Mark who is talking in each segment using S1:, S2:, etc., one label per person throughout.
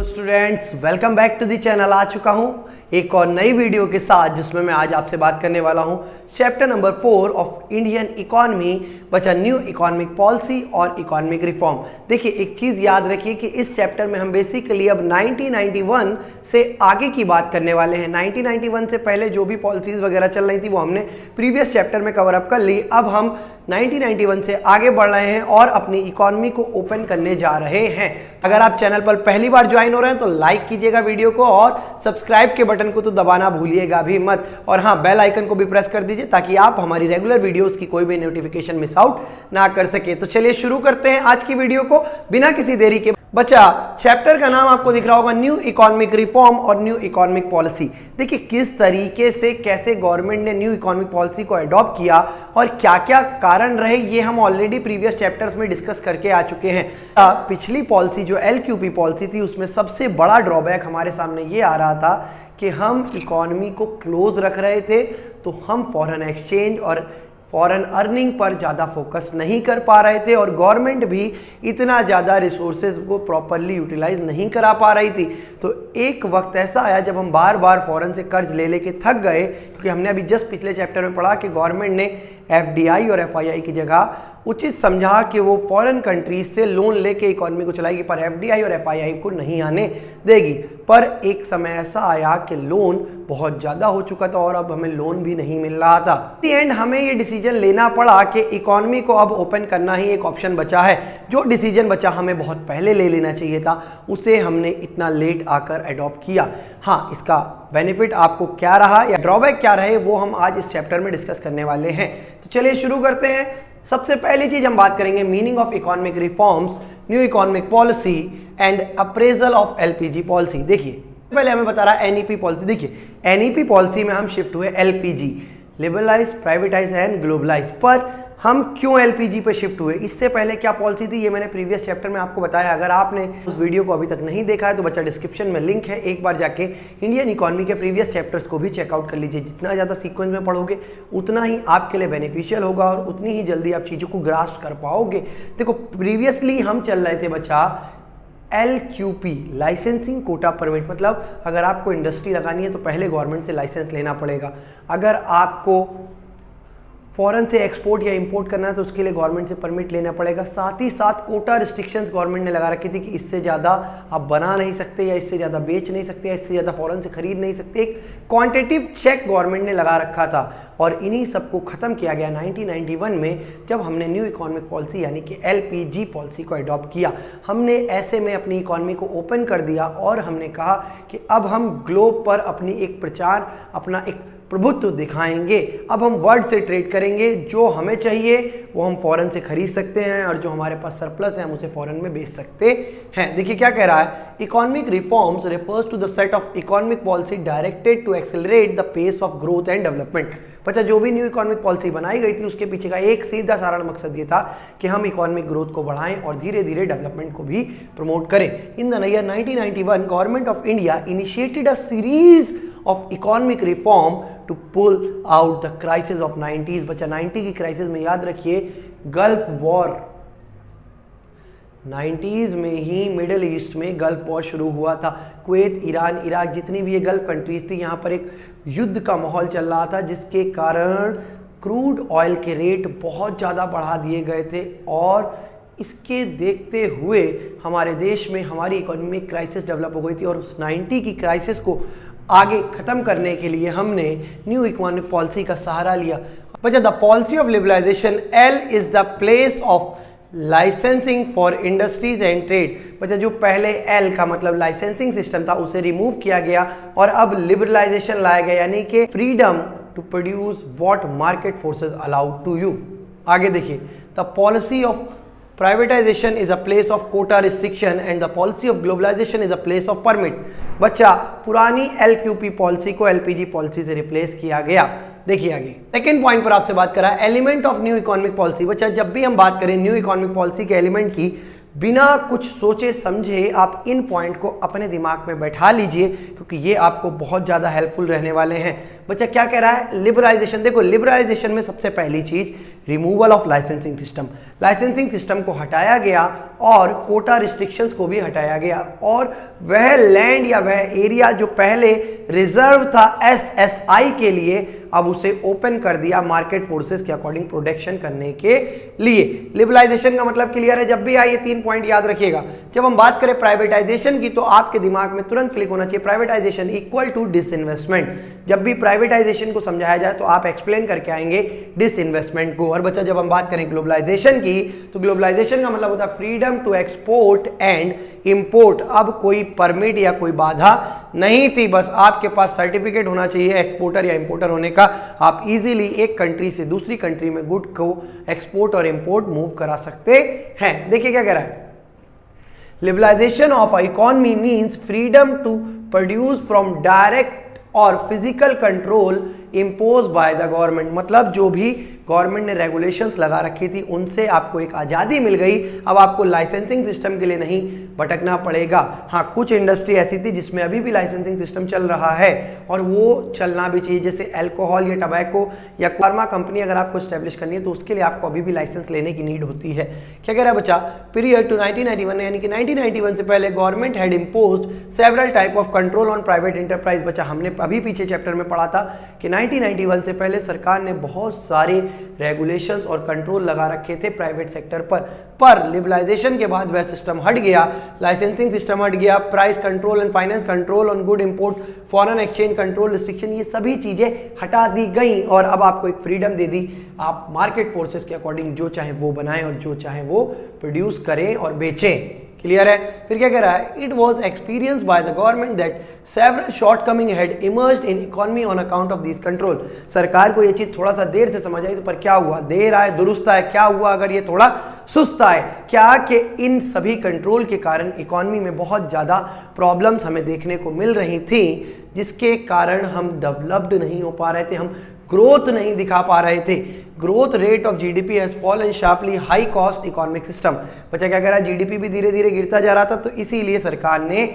S1: Students, welcome back to the channel. आ चुका हूं एक और नई वीडियो के साथ, जिसमें मैं आज आपसे बात करने वाला हूं chapter number 4 of Indian economy, बचा न्यू इकोनॉमिक पॉलिसी और इकोनॉमिक रिफॉर्म। देखिए, एक चीज़ याद रखिए कि इस चैप्टर में हम बेसिकली अब 1991 से आगे की बात करने वाले हैं। 1991 से पहले जो भी पॉलिसीज़ वगैरह चल रही थी वो हमने प्रीवियस चैप्टर में कवर अप कर ली। अब हम 1991 से आगे बढ़ रहे हैं और अपनी इकोनॉमी को ओपन करने जा रहे हैं। अगर आप चैनल पर पहली बार ज्वाइन हो रहे हैं तो लाइक कीजिएगा वीडियो को और सब्सक्राइब के बटन को तो दबाना भूलिएगा भी मत। और हाँ, बेल आइकन को भी प्रेस कर दीजिए ताकि आप हमारी रेगुलर वीडियोस की कोई भी नोटिफिकेशन मिस आउट ना कर सके। तो चलिए शुरू करते हैं आज की वीडियो को बिना किसी देरी के। बच्चा, चैप्टर का नाम आपको दिख रहा होगा न्यू इकोनॉमिक रिफॉर्म और न्यू इकोनॉमिक पॉलिसी। देखिए, किस तरीके से कैसे गवर्नमेंट ने न्यू इकोनॉमिक पॉलिसी को अडॉप्ट किया और क्या क्या कारण रहे, ये हम ऑलरेडी प्रीवियस चैप्टर्स में डिस्कस करके आ चुके हैं। पिछली पॉलिसी जो LQP पॉलिसी थी, उसमें सबसे बड़ा ड्रॉबैक हमारे सामने ये आ रहा था कि हम इकोनॉमी को क्लोज रख रहे थे, तो हम फॉरेन एक्सचेंज और फॉरेन अर्निंग पर ज़्यादा फोकस नहीं कर पा रहे थे और गवर्नमेंट भी इतना ज़्यादा रिसोर्सेज को प्रॉपरली यूटिलाइज नहीं करा पा रही थी। तो एक वक्त ऐसा आया जब हम बार बार फॉरेन से कर्ज ले लेके थक गए, क्योंकि हमने अभी जस्ट पिछले चैप्टर में पढ़ा कि गवर्नमेंट ने FDI और FII की जगह उचित समझा कि वो फॉरेन कंट्रीज से लोन लेके इकोनॉमी को चलाएगी, पर FDI और FII को नहीं आने देगी। पर एक समय ऐसा आया कि लोन बहुत ज़्यादा हो चुका था और अब हमें लोन भी नहीं मिल रहा था। दी एंड हमें ये डिसीजन लेना पड़ा कि इकोनॉमी को अब ओपन करना ही एक ऑप्शन बचा है। जो डिसीजन बचा हमें बहुत पहले ले लेना चाहिए था, उसे हमने इतना लेट आकर अडॉप्ट किया। हाँ, इसका बेनिफिट आपको क्या रहा या ड्रॉबैक क्या रहे, वो हम आज इस चैप्टर में डिस्कस करने वाले हैं। तो चलिए शुरू करते हैं। सबसे पहली चीज हम बात करेंगे meaning of economic reforms, new economic policy and appraisal of LPG policy. देखिए, पहले हमें बता रहा है NEP पॉलिसी। देखिए, NEP पॉलिसी में हम शिफ्ट हुए LPG, liberalize, privatize and globalize. पर हम क्यों LPG पे शिफ्ट हुए? इससे पहले क्या पॉलिसी थी, ये मैंने प्रीवियस चैप्टर में आपको बताया। अगर आपने उस वीडियो को अभी तक नहीं देखा है तो बच्चा डिस्क्रिप्शन में लिंक है, एक बार जाके इंडियन इकोनॉमी के प्रीवियस चैप्टर्स को भी चेकआउट कर लीजिए। जितना ज़्यादा सीक्वेंस में पढ़ोगे उतना ही आपके लिए बेनिफिशियल होगा और उतनी ही जल्दी आप चीज़ों को ग्रास्प कर पाओगे। देखो, प्रीवियसली हम चल रहे थे बच्चा LQP, लाइसेंसिंग कोटा परमिट। मतलब अगर आपको इंडस्ट्री लगानी है तो पहले गवर्नमेंट से लाइसेंस लेना पड़ेगा। अगर आपको फॉरेन से एक्सपोर्ट या इंपोर्ट करना है तो उसके लिए गवर्नमेंट से परमिट लेना पड़ेगा। साथ ही साथ कोटा रिस्ट्रिक्शंस गवर्नमेंट ने लगा रखी थी कि इससे ज़्यादा आप बना नहीं सकते या इससे ज़्यादा बेच नहीं सकते या इससे ज़्यादा फॉरेन से खरीद नहीं सकते। एक क्वांटिटेटिव चेक गवर्नमेंट ने लगा रखा था और इन्हीं सबको ख़त्म किया गया 1991 में, जब हमने न्यू इकोनॉमिक पॉलिसी यानी कि LPG पॉलिसी को अडॉप्ट किया। हमने ऐसे में अपनी इकोनॉमी को ओपन कर दिया और हमने कहा कि अब हम ग्लोब पर अपनी एक प्रचार, अपना एक प्रभुत्व दिखाएंगे। अब हम वर्ल्ड से ट्रेड करेंगे, जो हमें चाहिए वो हम फॉरेन से खरीद सकते हैं और जो हमारे पास सरप्लस है हम उसे फॉरेन में बेच सकते हैं। देखिए क्या कह रहा है, economic reforms refers to the set of economic policy directed to accelerate the pace of growth and development. बच्चा, जो भी न्यू इकोनॉमिक पॉलिसी बनाई गई थी उसके पीछे का एक सीधा सारा मकसद ये था कि हम इकोनॉमिक ग्रोथ को बढ़ाएं और धीरे धीरे डेवलपमेंट को भी प्रमोट करें। In the year 1991 government of India initiated a series of economic reform to pull out the crisis of 90s। बच्चा, 90 की क्राइसिस में याद रखिए गल्फ वॉर, 90s में ही मिडिल ईस्ट में गल्फ वॉर शुरू हुआ था। कुवैत, ईरान, इराक, जितनी भी ये गल्फ कंट्रीज थी, यहाँ पर एक युद्ध का माहौल चल रहा था, जिसके कारण क्रूड ऑयल के रेट बहुत ज़्यादा बढ़ा दिए गए थे और इसके देखते हुए हमारे देश में हमारी इकोनॉमी में क्राइसिस डेवलप हो गई थी और उस 90 की क्राइसिस को आगे ख़त्म करने के लिए हमने न्यू इकोनॉमिक पॉलिसी का सहारा लिया। बच्चा, the policy of liberalization L is the place of licensing for industries and trade. बच्चा, जो पहले L का मतलब लाइसेंसिंग सिस्टम था उसे रिमूव किया गया और अब लिबरलाइजेशन लाया गया, यानी कि freedom to produce what market forces allowed to you. आगे देखिए, the policy of privatization is a place of quota restriction and the policy of globalization is a place of permit। बच्चा, पुरानी LQP पॉलिसी को LPG policy से replace किया गया। देखिए आगे सेकेंड पॉइंट पर आपसे बात करा, element of new economic policy. बच्चा, जब भी हम बात करें न्यू इकोनॉमिक पॉलिसी के एलिमेंट की, बिना कुछ सोचे समझे आप इन पॉइंट को अपने दिमाग में बैठा लीजिए, क्योंकि ये आपको बहुत ज़्यादा हेल्पफुल रहने वाले हैं। बच्चा क्या कह रहा है, लिबरलाइजेशन। देखो लिबरलाइजेशन में सबसे पहली चीज़ removal of licensing system, licensing system को हटाया गया और कोटा रिस्ट्रिक्शंस को भी हटाया गया और वह लैंड या वह एरिया जो पहले रिजर्व था एसएसआई के लिए अब उसे ओपन कर दिया मार्केट फोर्सेस के अकॉर्डिंग प्रोटेक्शन करने के लिए। लिबरलाइजेशन का मतलब क्लियर है, जब भी आए ये 3 पॉइंट याद रखिएगा। जब हम बात करें प्राइवेटाइजेशन की तो आपके दिमाग में तुरंत क्लिक होना चाहिए प्राइवेटाइजेशन इक्वल टू डिसइन्वेस्टमेंट। जब भी प्राइवेटाइजेशन को समझाया जाए तो आप एक्सप्लेन करके आएंगे डिसइन्वेस्टमेंट को। और बच्चा जब हम बात करें ग्लोबलाइजेशन की तो ग्लोबलाइजेशन का मतलब होता है freedom to export and import. अब कोई परमिट या कोई बाधा नहीं थी, बस आपके पास सर्टिफिकेट होना चाहिए एक्सपोर्टर या इंपोर्टर होने का। आप इजीली एक कंट्री से दूसरी कंट्री में गुड को एक्सपोर्ट और इंपोर्ट मूव करा सकते हैं। देखिए क्या कह रहा है, liberalization of economy means freedom to produce from direct और physical control impose by the government. मतलब जो भी गवर्नमेंट ने रेगुलेशंस लगा रखी थी उनसे आपको एक आज़ादी मिल गई। अब आपको लाइसेंसिंग सिस्टम के लिए नहीं भटकना पड़ेगा। हाँ, कुछ इंडस्ट्री ऐसी थी जिसमें अभी भी लाइसेंसिंग सिस्टम चल रहा है और वो चलना भी चाहिए, जैसे अल्कोहल या टबैको या फार्मा कंपनी अगर आपको स्टैब्लिश करनी है तो उसके लिए आपको अभी भी लाइसेंस लेने की नीड होती है। क्या कह रहा है बच्चा, पीरियड टू 1991 यानी कि 1991 से पहले government had imposed several type of control on private enterprise. बच्चा हमने अभी पीछे चैप्टर में पढ़ा था कि 1991 से पहले सरकार ने बहुत सारे रेगुलेशंस और कंट्रोल लगा रखे थे प्राइवेट सेक्टर पर लिबरलाइजेशन के बाद वह सिस्टम हट गया, लाइसेंसिंग सिस्टम हट गया, price control and finance control on good import, foreign exchange control restriction, ये सभी चीजें हटा दी गई और अब आपको एक फ्रीडम दे दी। आप मार्केट फोर्सेस के अकॉर्डिंग जो चाहे वो बनाएं और जो चाहे वो प्रोड्यूस करें और बेचें। क्लियर है। फिर क्या कह रहा है, it was experience by the government that several shortcoming had emerged in economy on account of this control. सरकार को ये चीज थोड़ा सा देर से समझ आई तो पर क्या हुआ, देर आए दुरुस्त आए। क्या हुआ अगर ये थोड़ा सुस्त आए, क्या कि इन सभी कंट्रोल के कारण इकोनॉमी में बहुत ज़्यादा प्रॉब्लम्स हमें देखने को मिल रही थी जिसके कारण हम डेवलप्ड नहीं हो पा रहे थे, हम ग्रोथ नहीं दिखा पा रहे थे। Growth rate of GDP has fallen sharply, high cost economic system. बच्चा क्या कह रहा है, जीडीपी भी धीरे धीरे गिरता जा रहा था तो इसीलिए सरकार ने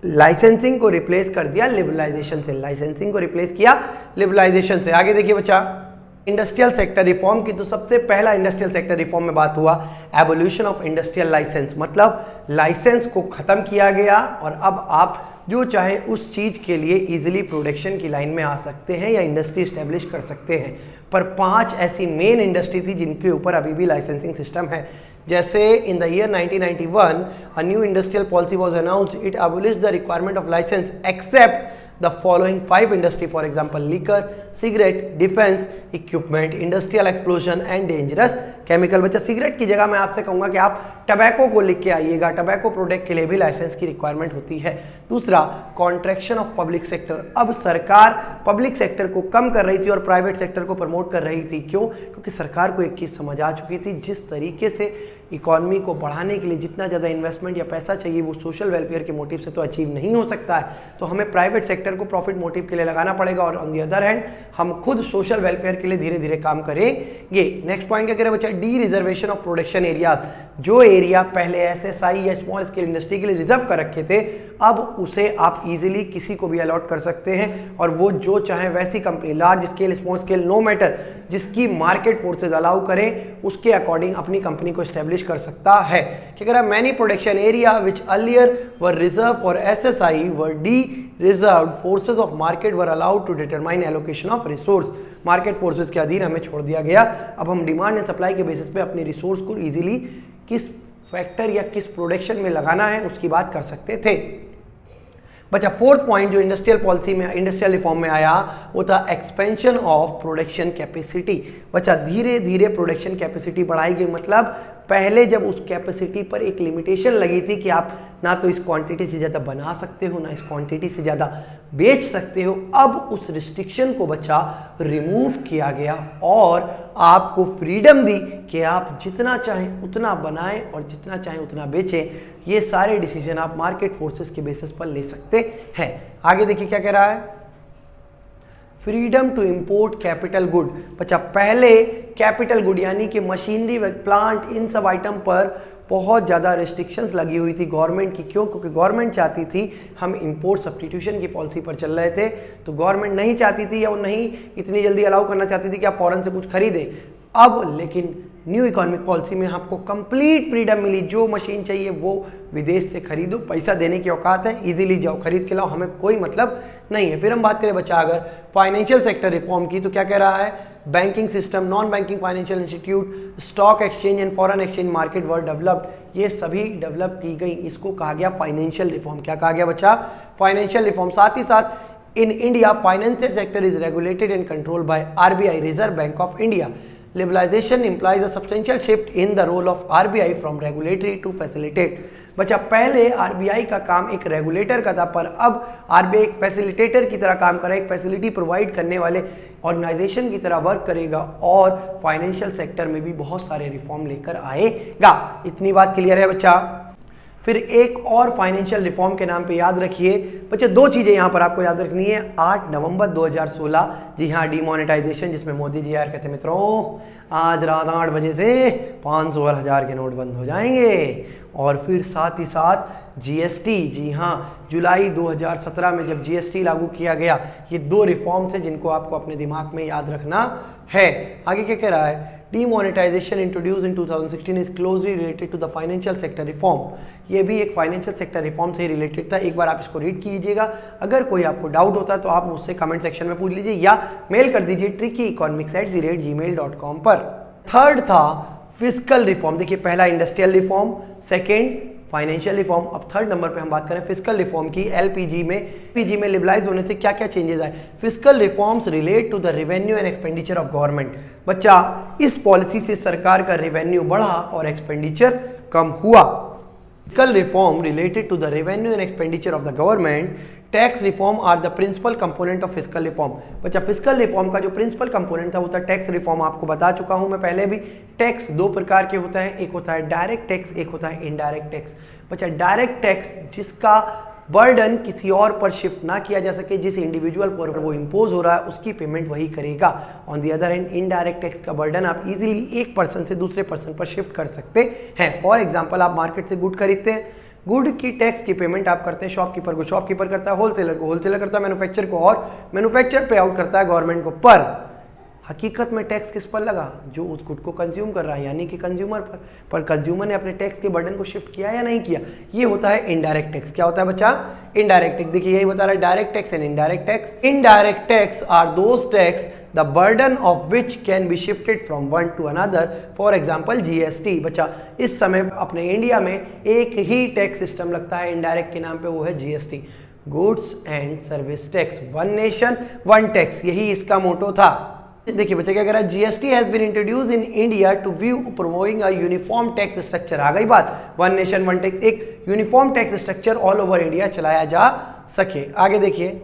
S1: लाइसेंसिंग को रिप्लेस कर दिया लिबरलाइजेशन से, लाइसेंसिंग को रिप्लेस किया लिबरलाइजेशन से। आगे देखिए बच्चा, इंडस्ट्रियल सेक्टर रिफॉर्म की तो सबसे पहला इंडस्ट्रियल सेक्टर रिफॉर्म में बात हुआ एबोल्यूशन ऑफ इंडस्ट्रियल लाइसेंस। मतलब लाइसेंस को खत्म किया गया और अब आप जो चाहे उस चीज़ के लिए इजीली प्रोडक्शन की लाइन में आ सकते हैं या इंडस्ट्री इस्टेब्लिश कर सकते हैं। पर 5 ऐसी मेन इंडस्ट्री थी जिनके ऊपर अभी भी लाइसेंसिंग सिस्टम है। जैसे in the year 1991 a new industrial policy was announced, it abolished the requirement of license except the following 5 industry, for example liquor, cigarette, defense equipment, industrial explosion and dangerous chemical। बच्चा cigarette की जगह मैं आपसे कहूंगा कि आप tobacco को लिख के आइएगा, टबैको प्रोडक्ट के लिए भी लाइसेंस की रिक्वायरमेंट होती है। दूसरा, कॉन्ट्रैक्शन ऑफ पब्लिक सेक्टर। अब सरकार पब्लिक सेक्टर को कम कर रही थी और प्राइवेट सेक्टर को प्रमोट कर रही थी। क्यों? क्योंकि सरकार को एक चीज़ समझ आ चुकी थी, जिस तरीके से इकॉनमी को बढ़ाने के लिए जितना ज़्यादा इन्वेस्टमेंट या पैसा चाहिए वो सोशल वेलफेयर के मोटिव से तो अचीव नहीं हो सकता है, तो हमें प्राइवेट सेक्टर को प्रॉफिट मोटिव के लिए लगाना पड़ेगा और ऑन दी अदर हैंड हम खुद सोशल वेलफेयर के लिए धीरे धीरे काम करेंगे। नेक्स्ट पॉइंट क्या कह रहे हैं बच्चा, D reservation of production areas. जो एरिया पहले एसएसआई या स्मॉल स्केल इंडस्ट्री के लिए रिजर्व कर रखे थे अब उसे आप इजीली किसी को भी अलॉट कर सकते हैं और वो जो चाहे वैसी company, large scale small scale no matter, जिसकी मार्केट फोर्सेज अलाउ करें उसके अकॉर्डिंग अपनी कंपनी को एस्टेब्लिश कर सकता है। क्या कह रहा है, many production area which earlier were reserve for SSI were de reserve forces of market were allowed to determine allocation of resource. Market forces के अधीन हमें छोड़ दिया गया। अब हम डिमांड एंड सप्लाई के बेसिस पे अपनी रिसोर्स को इजीली किस फैक्टर या किस प्रोडक्शन में लगाना है उसकी बात कर सकते थे। बच्चा फोर्थ पॉइंट जो इंडस्ट्रियल पॉलिसी में, इंडस्ट्रियल रिफॉर्म में आया वो था एक्सपेंशन ऑफ प्रोडक्शन कैपेसिटी। बच्चा धीरे धीरे प्रोडक्शन कैपेसिटी बढ़ाई गई। मतलब पहले जब उस कैपेसिटी पर एक लिमिटेशन लगी थी कि आप ना तो इस क्वांटिटी से ज़्यादा बना सकते हो ना इस क्वांटिटी से ज़्यादा बेच सकते हो, अब उस रिस्ट्रिक्शन को बच्चा रिमूव किया गया और आपको फ्रीडम दी कि आप जितना चाहें उतना बनाएं और जितना चाहें उतना बेचें। ये सारे डिसीजन आप मार्केट फोर्सेस के बेसिस पर ले सकते हैं। आगे देखिए क्या कह रहा है, freedom to import capital good. बच्चा पहले कैपिटल गुड यानी कि मशीनरी, प्लांट, इन सब आइटम पर बहुत ज़्यादा रिस्ट्रिक्शंस लगी हुई थी गवर्नमेंट की। क्यों? क्योंकि गवर्नमेंट चाहती थी, हम इंपोर्ट सब्स्टिट्यूशन की पॉलिसी पर चल रहे थे तो गवर्नमेंट नहीं चाहती थी या वो नहीं इतनी जल्दी अलाउ करना चाहती थी कि आप फॉरेन से कुछ खरीदें। अब लेकिन न्यू इकोनॉमिक पॉलिसी में आपको कंप्लीट फ्रीडम मिली, जो मशीन चाहिए वो विदेश से खरीदो, पैसा देने की औकात है, इजीली जाओ खरीद के लाओ, हमें कोई मतलब नहीं है। फिर हम बात करें बच्चा अगर फाइनेंशियल सेक्टर रिफॉर्म की, तो क्या कह रहा है, banking system, non banking financial institute, stock exchange and foreign exchange market were developed, ये सभी डेवलप की गई, इसको कहा गया फाइनेंशियल रिफॉर्म। क्या कहा गया बच्चा, फाइनेंशियल रिफॉर्म। साथ ही साथ in India financial sector is regulated and controlled by RBI, reserve bank of India. Liberalization implies a substantial shift in the role of RBI from regulatory to facilitate। बच्चा पहले RBI का काम एक regulator का था, पर अब RBI एक फैसिलिटेटर की तरह काम करेगा, एक फैसिलिटी प्रोवाइड करने वाले ऑर्गेनाइजेशन की तरह वर्क करेगा और फाइनेंशियल सेक्टर में भी बहुत सारे रिफॉर्म लेकर आएगा। इतनी बात क्लियर है बच्चा। फिर एक और फाइनेंशियल रिफॉर्म के नाम पे याद रखिए बच्चे, दो चीजें यहां पर आपको याद रखनी है। 8 नवंबर 2016, जी हाँ, डिमोनेटाइजेशन, जिसमें मोदी जी यार कहते मित्रों आज रात 8 बजे से 500 और 1000 के नोट बंद हो जाएंगे। और फिर साथ ही साथ GST, जी हाँ, जुलाई 2017 में जब GST लागू किया गया। ये दो रिफॉर्म्स हैं जिनको आपको अपने दिमाग में याद रखना है। आगे क्या कह रहा है, Demonetization introduced in 2016 is closely related to the financial sector reform। ये भी एक फाइनेंशियल सेक्टर रिफॉर्म से ही रिलेटेड था। एक बार आप इसको रीड कीजिएगा। अगर कोई आपको डाउट होता है तो आप मुझसे कमेंट सेक्शन में पूछ लीजिए या मेल कर दीजिए trickeconomics@gmail.com पर। थर्ड था फिस्कल रिफॉर्म। देखिए, पहला industrial reform, second financial reform. अब थर्ड नंबर पे हम बात करें फिस्कल रिफॉर्म की। LPG में लिबरलाइज होने से क्या क्या चेंजेस आए। Fiscal reforms relate to the revenue and expenditure of government. बच्चा, इस पॉलिसी से सरकार का रेवेन्यू बढ़ा और एक्सपेंडिचर कम हुआ। Fiscal reform related to the revenue and expenditure of the government. Tax reform are the principal component of fiscal reform. बच्चा, फिस्कल रिफॉर्म का जो प्रिंसिपल कंपोनेंट था वो था टैक्स रिफॉर्म। आपको बता चुका हूं मैं पहले भी। टैक्स दो प्रकार के होता है, एक होता है डायरेक्ट टैक्स, एक होता है इनडायरेक्ट टैक्स। बच्चा, डायरेक्ट टैक्स जिसका बर्डन किसी और पर शिफ्ट ना किया जा सके, जिस इंडिविजुअल पर वो इंपोज हो रहा है उसकी पेमेंट वही करेगा। On the other hand, indirect tax का बर्डन आप इजीली एक पर्सन से दूसरे पर्सन पर शिफ्ट कर सकते हैं। फॉर एग्जांपल, आप मार्केट से गुड खरीदते हैं, गुड की टैक्स की पेमेंट आप करते हैं शॉपकीपर को, शॉपकीपर करता है होलसेलर को, होलसेलर करता है मैन्युफैक्चर को, और मैन्युफैक्चर पे आउट करता है गवर्नमेंट को। पर हकीकत में टैक्स किस पर लगा, जो उस गुड को कंज्यूम कर रहा है, यानी कि कंज्यूमर पर कंज्यूमर ने अपने टैक्स के बर्डन को शिफ्ट किया या नहीं किया। ये होता है इनडायरेक्ट टैक्स। क्या होता है बच्चा, इनडायरेक्ट टैक्स। देखिए, यही बता रहा है direct tax and indirect tax. Indirect tax are those tax the burden of which can be shifted from one to another, for example GST। बच्चा, इस समय अपने इंडिया में एक ही टैक्स सिस्टम लगता है इनडायरेक्ट के नाम पे, वो है GST, goods and service tax. One nation one tax, यही इसका मोटो था। देखिए बच्चा, क्या कह रहा है, GST has been introduced in India to view promoting a uniform tax structure. आ गई बात, वन नेशन वन टैक्स, एक uniform tax structure all over India चलाया जा सके। आगे देखिए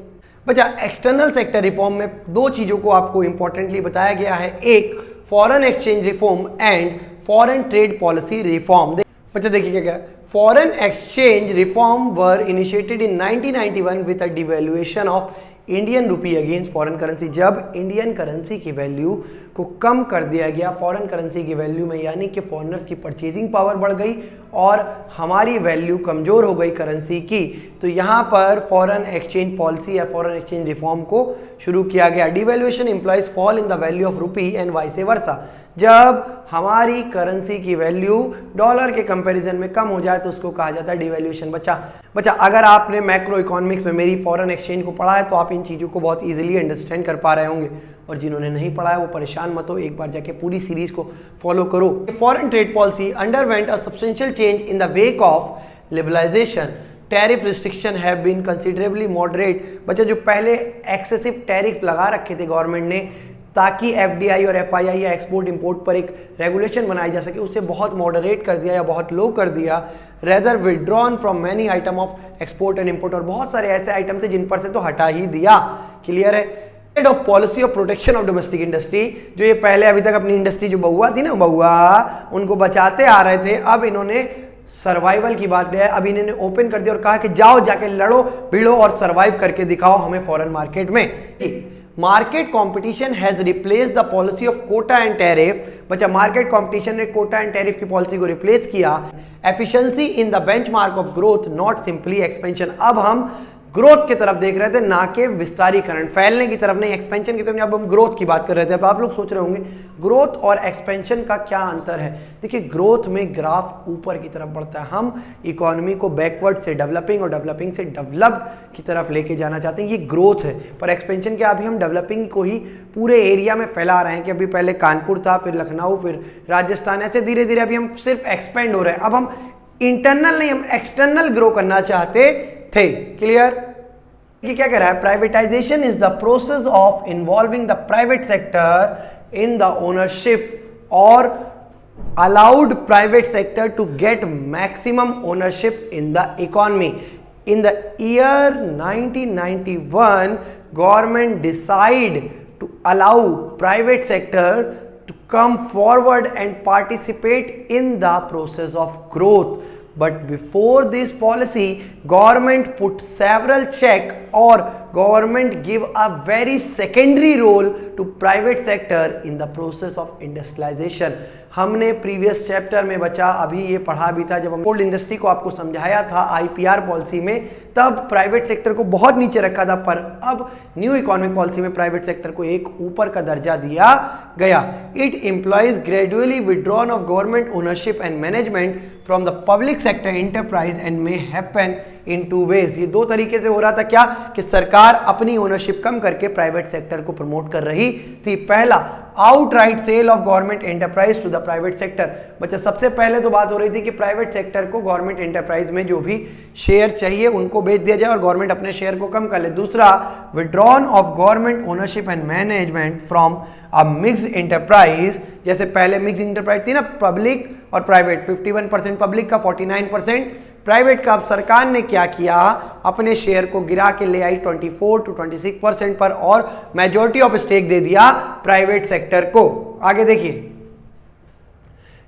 S1: बच्चा, एक्सटर्नल सेक्टर रिफॉर्म में दो चीजों को आपको इंपॉर्टेंटली बताया गया है, एक foreign exchange reform and foreign trade policy reform. बच्चा देखिए क्या कह रहा है, foreign exchange reform were initiated in 1991 with a devaluation of Indian rupee against foreign currency. जब इंडियन करेंसी की वैल्यू को कम कर दिया गया फॉरेन करेंसी की वैल्यू में, यानी कि फॉरेनर्स की परचेजिंग पावर बढ़ गई और हमारी वैल्यू कमजोर हो गई करेंसी की, तो यहाँ पर फॉरेन एक्सचेंज पॉलिसी या फॉरेन एक्सचेंज रिफॉर्म को शुरू किया गया। Devaluation implies fall in the value of rupee and vice versa. जब हमारी करेंसी की वैल्यू डॉलर के कंपैरिजन में कम हो जाए तो उसको कहा जाता है डिवैल्यूएशन। बच्चा, अगर आपने मैक्रो इकोनॉमिक्स में मेरी फॉरेन एक्सचेंज को पढ़ा है तो आप इन चीज़ों को बहुत इजीली अंडरस्टैंड कर पा रहे होंगे, और जिन्होंने नहीं पढ़ा है वो परेशान मत हो, एक बार जाके पूरी सीरीज को फॉलो करो। Foreign trade policy underwent a substantial change in the wake of liberalization. Tariff restriction have been considerably moderate. बच्चा, जो पहले एक्सेसिव टैरिफ लगा रखे थे गवर्नमेंट ने ताकि FDI और FII या एक्सपोर्ट इंपोर्ट पर एक रेगुलेशन बनाई जा सके, उसे बहुत मॉडरेट कर दिया या बहुत लो कर दिया। Rather withdrawn from many item of export and import, और बहुत सारे ऐसे आइटम थे जिन पर से तो हटा ही दिया। क्लियर है। Of policy of protection of domestic industry, जो ये पहले अभी तक अपनी इंडस्ट्री जो बहुआ थी ना, बहुआ उनको बचाते आ रहे थे, अब इन्होंने सर्वाइवल की बात है, अब इन्होंने ओपन कर दिया और कहा कि जाओ जाके लड़ो भिड़ो और सर्वाइव करके दिखाओ हमें फॉरेन मार्केट में। Market competition has replace the policy of quota and tariff. बच्चा, मार्केट कंपटीशन ने कोटा एंड टैरिफ की पॉलिसी को रिप्लेस किया। Efficiency in the benchmark of growth, not simply expansion. अब हम ग्रोथ की तरफ देख रहे थे, ना कि विस्तारीकरण, फैलने की तरफ नहीं, एक्सपेंशन की तरफ नहीं। अब हम ग्रोथ की बात कर रहे थे। अब आप लोग सोच रहे होंगे ग्रोथ और एक्सपेंशन का क्या अंतर है। देखिए, ग्रोथ में ग्राफ ऊपर की तरफ बढ़ता है, हम इकोनॉमी को बैकवर्ड से डेवलपिंग और डेवलपिंग से डेवलप की तरफ लेके जाना चाहते हैं, ये ग्रोथ है। पर एक्सपेंशन क्या, अभी हम डेवलपिंग को ही पूरे एरिया में फैला रहे हैं कि अभी पहले कानपुर था, फिर लखनऊ, फिर राजस्थान, ऐसे धीरे धीरे अभी हम सिर्फ एक्सपेंड हो रहे हैं। अब हम इंटरनल नहीं, हम एक्सटर्नल ग्रो करना चाहते थे। क्लियर? ये क्या कह रहा है, privatization is the process of involving the private sector in the ownership और allowed private sector to get maximum ownership in the economy. In the year 1991 government decide to allow private sector to come forward and participate in the process of growth. But before this policy, government put several check or government give a very secondary role to private sector in the process of industrialization. हमने previous chapter में बच्चा अभी ये पढ़ा भी था, जब हम कोल्ड इंडस्ट्री को आपको समझाया था आईपीआर पॉलिसी में, तब प्राइवेट सेक्टर को बहुत नीचे रखा था, पर अब न्यू इकोनॉमिक पॉलिसी में प्राइवेट सेक्टर को एक ऊपर का दर्जा दिया गया। It employs gradually withdrawn of government ownership and management from the public sector enterprise and may happen in two ways. ये दो तरीके से हो रहा था, क्या कि सरकार अपनी ओनरशिप कम करके प्राइवेट सेक्टर को प्रमोट कर रही थी। पहला, outright sale of government enterprise to the private sector. बच्चा सबसे पहले तो बात हो रही थी कि प्राइवेट सेक्टर को गवर्नमेंट एंटरप्राइज में जो भी शेयर चाहिए उनको बेच दिया जाए और गवर्नमेंट अपने शेयर को कम कर ले। दूसरा, withdrawn of government ownership and management from a mixed enterprise. जैसे पहले मिक्स्ड एंटरप्राइज थी ना, पब्लिक और प्राइवेट, 51% पब्लिक का, 49% प्राइवेट का। अब सरकार ने क्या किया, अपने शेयर को गिरा के ले आई 24 to 26% पर और मेजॉरिटी ऑफ स्टेक दे दिया प्राइवेट सेक्टर को। आगे देखिए,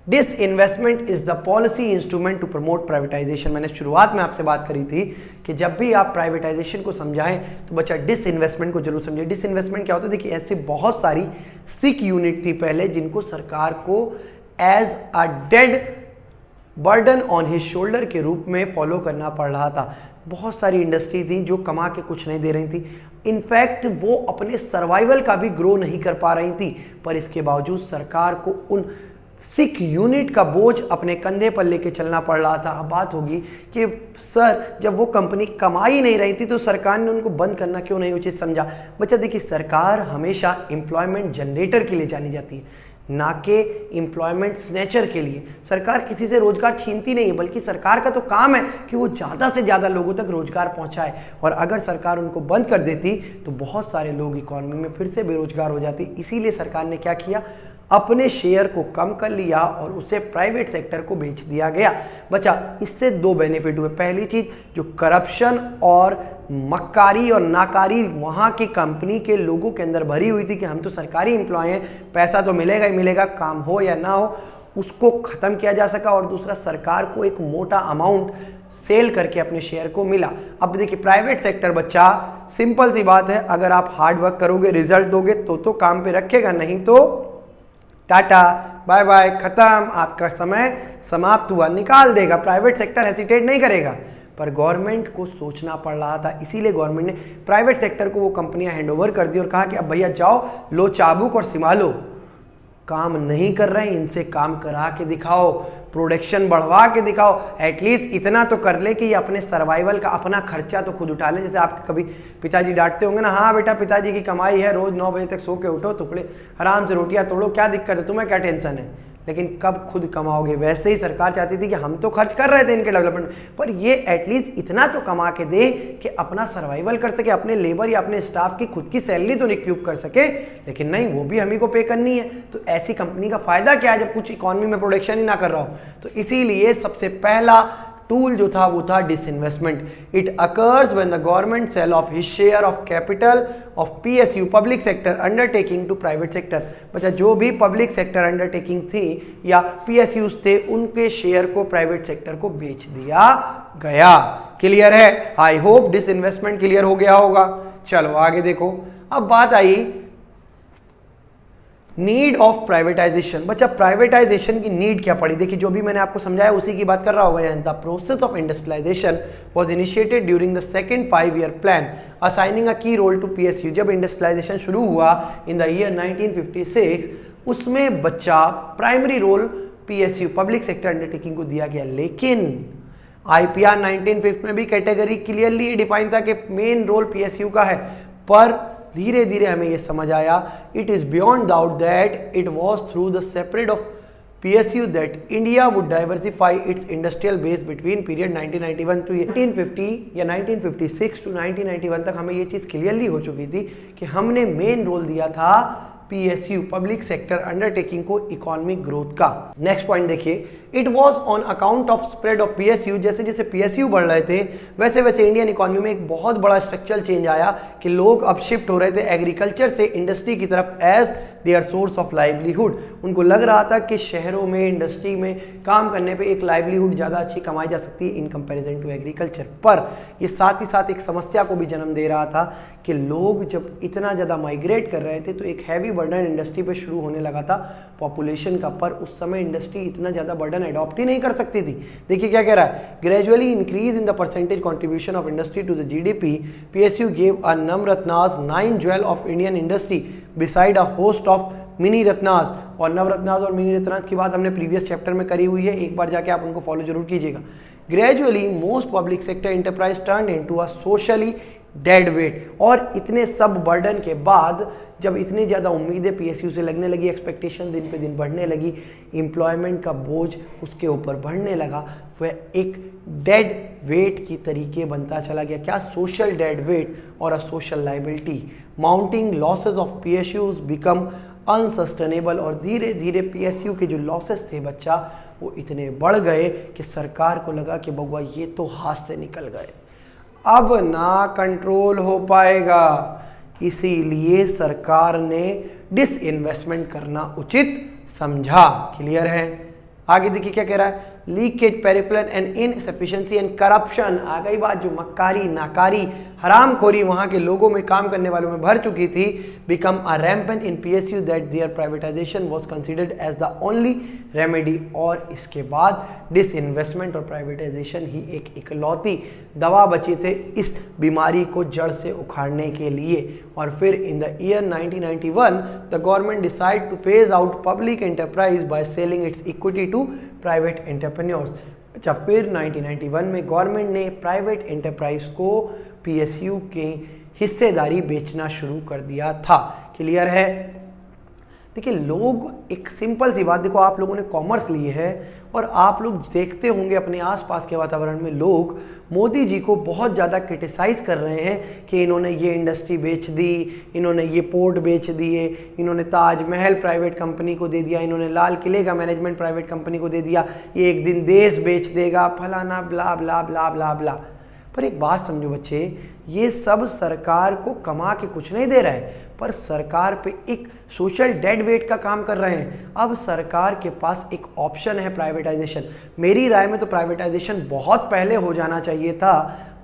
S1: disinvestment is the policy instrument to promote privatization. मैंने शुरुआत में आपसे बात करी थी कि जब भी आप प्राइवेटाइजेशन को समझाएं तो बच्चा डिसइन्वेस्टमेंट को जरूर समझे। डिसइन्वेस्टमेंट क्या होता है, देखिए ऐसे बहुत सारी सिक यूनिट थी पहले जिनको सरकार को as a dead burden on his shoulder के रूप में फॉलो करना पड़ रहा था। बहुत सारी इंडस्ट्री थी जो कमा के कुछ नहीं दे रही थी, इनफैक्ट वो अपने सर्वाइवल का भी ग्रो नहीं कर पा रही थी, पर इसके बावजूद सरकार को उन सिक यूनिट का बोझ अपने कंधे पर लेके चलना पड़ रहा था। अब बात होगी कि सर जब वो कंपनी कमा ही नहीं रही थी तो सरकार ने उनको बंद करना क्यों नहीं उचित समझा। बच्चा देखिए, सरकार हमेशा एम्प्लॉयमेंट जनरेटर के लिए जानी जाती है, ना कि एम्प्लॉयमेंट स्नैचर के लिए। सरकार किसी से रोजगार छीनती नहीं है, बल्कि सरकार का तो काम है कि वो ज़्यादा से ज़्यादा लोगों तक रोजगार पहुंचाए। और अगर सरकार उनको बंद कर देती तो बहुत सारे लोग इकोनॉमी में फिर से बेरोजगार हो जाते। इसीलिए सरकार ने क्या किया, अपने शेयर को कम कर लिया और उसे प्राइवेट सेक्टर को बेच दिया गया। बच्चा इससे दो बेनिफिट हुए। पहली चीज, जो करप्शन और मक्कारी और नाकारी वहाँ की कंपनी के लोगों के अंदर भरी हुई थी कि हम तो सरकारी एम्प्लॉय हैं, पैसा तो मिलेगा ही मिलेगा, काम हो या ना हो, उसको ख़त्म किया जा सका। और दूसरा, सरकार को एक मोटा अमाउंट सेल करके अपने शेयर को मिला। अब देखिए, प्राइवेट सेक्टर बच्चा सिंपल सी बात है, अगर आप हार्ड वर्क करोगे, रिजल्ट दोगे तो काम पे रखेगा, नहीं तो टाटा बाय बाय, खत्म, आपका समय समाप्त हुआ, निकाल देगा। प्राइवेट सेक्टर हेसिटेट नहीं करेगा, पर गवर्नमेंट को सोचना पड़ रहा था। इसीलिए गवर्नमेंट ने प्राइवेट सेक्टर को वो कंपनियां हैंडओवर कर दी और कहा कि अब भैया जाओ, लो चाबुक और संभालो। काम नहीं कर रहे हैं, इनसे काम करा के दिखाओ, प्रोडक्शन बढ़वा के दिखाओ, एटलीस्ट इतना तो कर ले कि ये अपने सर्वाइवल का अपना खर्चा तो खुद उठा ले। जैसे आपके कभी पिताजी डांटते होंगे ना, हाँ बेटा पिताजी की कमाई है, रोज 9 बजे तक सो के उठो, टुकड़े आराम से रोटियां तोड़ो, क्या दिक्कत है, तुम्हें क्या टेंशन है, लेकिन कब खुद कमाओगे। वैसे ही सरकार चाहती थी कि हम तो खर्च कर रहे थे इनके डेवलपमेंट, पर ये एटलीस्ट इतना तो कमा के दे कि अपना सर्वाइवल कर सके, अपने लेबर या अपने स्टाफ की खुद की सैलरी तो रिक्यूब कर सके। लेकिन नहीं, वो भी हम ही को पे करनी है। तो ऐसी कंपनी का फायदा क्या है जब कुछ इकोनॉमी में प्रोडक्शन ही ना कर रहा हो। तो इसीलिए सबसे पहला टूल जो था वो था disinvestment. It occurs when the government sell off his share of capital of PSU public sector undertaking to private sector. बच्चा जो भी पब्लिक सेक्टर अंडरटेकिंग थी या पीएसयूज थे, उनके शेयर को प्राइवेट सेक्टर को बेच दिया गया। क्लियर है? आई होप डिसइन्वेस्टमेंट क्लियर हो गया होगा। चलो आगे देखो। अब बात आई नीड ऑफ प्राइवेटाइजेशन। बच्चा प्राइवेटाइजेशन की नीड क्या पड़ी? देखिए जो भी मैंने आपको समझाया उसी की बात कर रहा होगा। The process of industrialization was initiated during the second 5-year plan assigning a key role to PSU. जब इंडस्ट्रियलाइजेशन शुरू हुआ इन द ईयर 1956, उसमें बच्चा primary role PSU public sector undertaking को दिया गया। लेकिन आईपीआर 1950 में भी कैटेगरी क्लियरली डिफाइन था कि मेन रोल पीएसयू का है, पर धीरे धीरे हमें यह समझ आया it is beyond doubt that it was through the separate of PSU that India would diversify its industrial base between period 1991 to 1950 या 1956 टू 1991 तक हमें यह चीज क्लियरली हो चुकी थी कि हमने मेन रोल दिया था पीएसयू पब्लिक सेक्टर अंडरटेकिंग को इकोनॉमिक ग्रोथ का। नेक्स्ट पॉइंट देखिए, it was on account of spread of PSU. जैसे जैसे पीएसयू बढ़ रहे थे वैसे वैसे इंडियन इकोनॉमी में एक बहुत बड़ा स्ट्रक्चरल चेंज आया कि लोग अब शिफ्ट हो रहे थे एग्रीकल्चर से इंडस्ट्री की तरफ as their source of livelihood. उनको लग रहा था कि शहरों में इंडस्ट्री में काम करने पे एक लाइवलीहुड ज़्यादा अच्छी कमाई जा सकती है इन कंपैरिजन टू एग्रीकल्चर। पर ये साथ ही साथ एक समस्या को भी जन्म दे रहा था कि लोग जब इतना ज़्यादा माइग्रेट कर रहे थे तो एक हैवी बर्डन इंडस्ट्री पे शुरू होने लगा था पॉपुलेशन का। पर उस समय इंडस्ट्री इतना ज़्यादा बर्डन अडॉप्ट ही नहीं कर सकती थी। देखिए क्या कह रहा है, gradually increase in the percentage contribution of industry to the GDP, PSU gave a Navratnas 9 jewel of Indian industry beside a host of mini ratnas. और नवरत्नास और मिनी रत्नास की बात हमने प्रीवियस चैप्टर में करी हुई है, एक बार जाके आप उनको फॉलो जरूर कीजिएगा। Gradually most public sector enterprise turn into a socially dead weight. और इतने सब बर्डन के बाद जब इतनी ज़्यादा उम्मीदें पीएसयू से लगने लगी, एक्सपेक्टेशन दिन पे दिन बढ़ने लगी, एम्प्लॉयमेंट का बोझ उसके ऊपर बढ़ने लगा, वह एक डेड वेट की तरीके बनता चला गया। क्या? सोशल डेड वेट और a social liability. Mounting losses of PSUs become unsustainable. और धीरे धीरे पीएसयू के जो लॉसेस थे बच्चा वो इतने बढ़ गए कि सरकार को लगा कि बउआ ये तो हाथ से निकल गए, अब ना कंट्रोल हो पाएगा। इसीलिए सरकार ने डिसइन्वेस्टमेंट करना उचित समझा। क्लियर है? आगे देखिए क्या कह रहा है, leakage, peripheral and insufficiency and corruption. आ गई बात, जो मक्कारी, नाकारी, हरामखोरी वहां के लोगों में, काम करने वालों में भर चुकी थी, become a rampant in PSU that their privatization was considered as the only remedy. और इसके बाद डिसइन्वेस्टमेंट और प्राइवेटाइजेशन ही एक इकलौती दवा बची थे इस बीमारी को जड़ से उखाड़ने के लिए। और फिर in the year 1991 the government decide to phase out public enterprise by selling its equity to private entrepreneurs. अच्छा, फिर 1991 में गवर्नमेंट ने प्राइवेट एंटरप्राइज को पीएसयू के हिस्सेदारी बेचना शुरू कर दिया था। क्लियर है? देखिए लोग, एक सिंपल सी बात, देखो आप लोगों ने कॉमर्स लिए है और आप लोग देखते होंगे अपने आसपास के वातावरण में लोग मोदी जी को बहुत ज़्यादा क्रिटिसाइज़ कर रहे हैं कि इन्होंने ये इंडस्ट्री बेच दी, इन्होंने ये पोर्ट बेच दिए, इन्होंने ताजमहल प्राइवेट कंपनी को दे दिया, इन्होंने लाल किले का मैनेजमेंट प्राइवेट कंपनी को दे दिया, ये एक दिन देश बेच देगा, फलाना ब्ला ब्ला ब्ला ब्ला ब्ला। पर एक बात समझो बच्चे, ये सब सरकार को कमा के कुछ नहीं दे रहा है, पर सरकार पे एक सोशल डेड वेट का काम कर रहे हैं। अब सरकार के पास एक ऑप्शन है प्राइवेटाइजेशन। मेरी राय में तो प्राइवेटाइजेशन बहुत पहले हो जाना चाहिए था,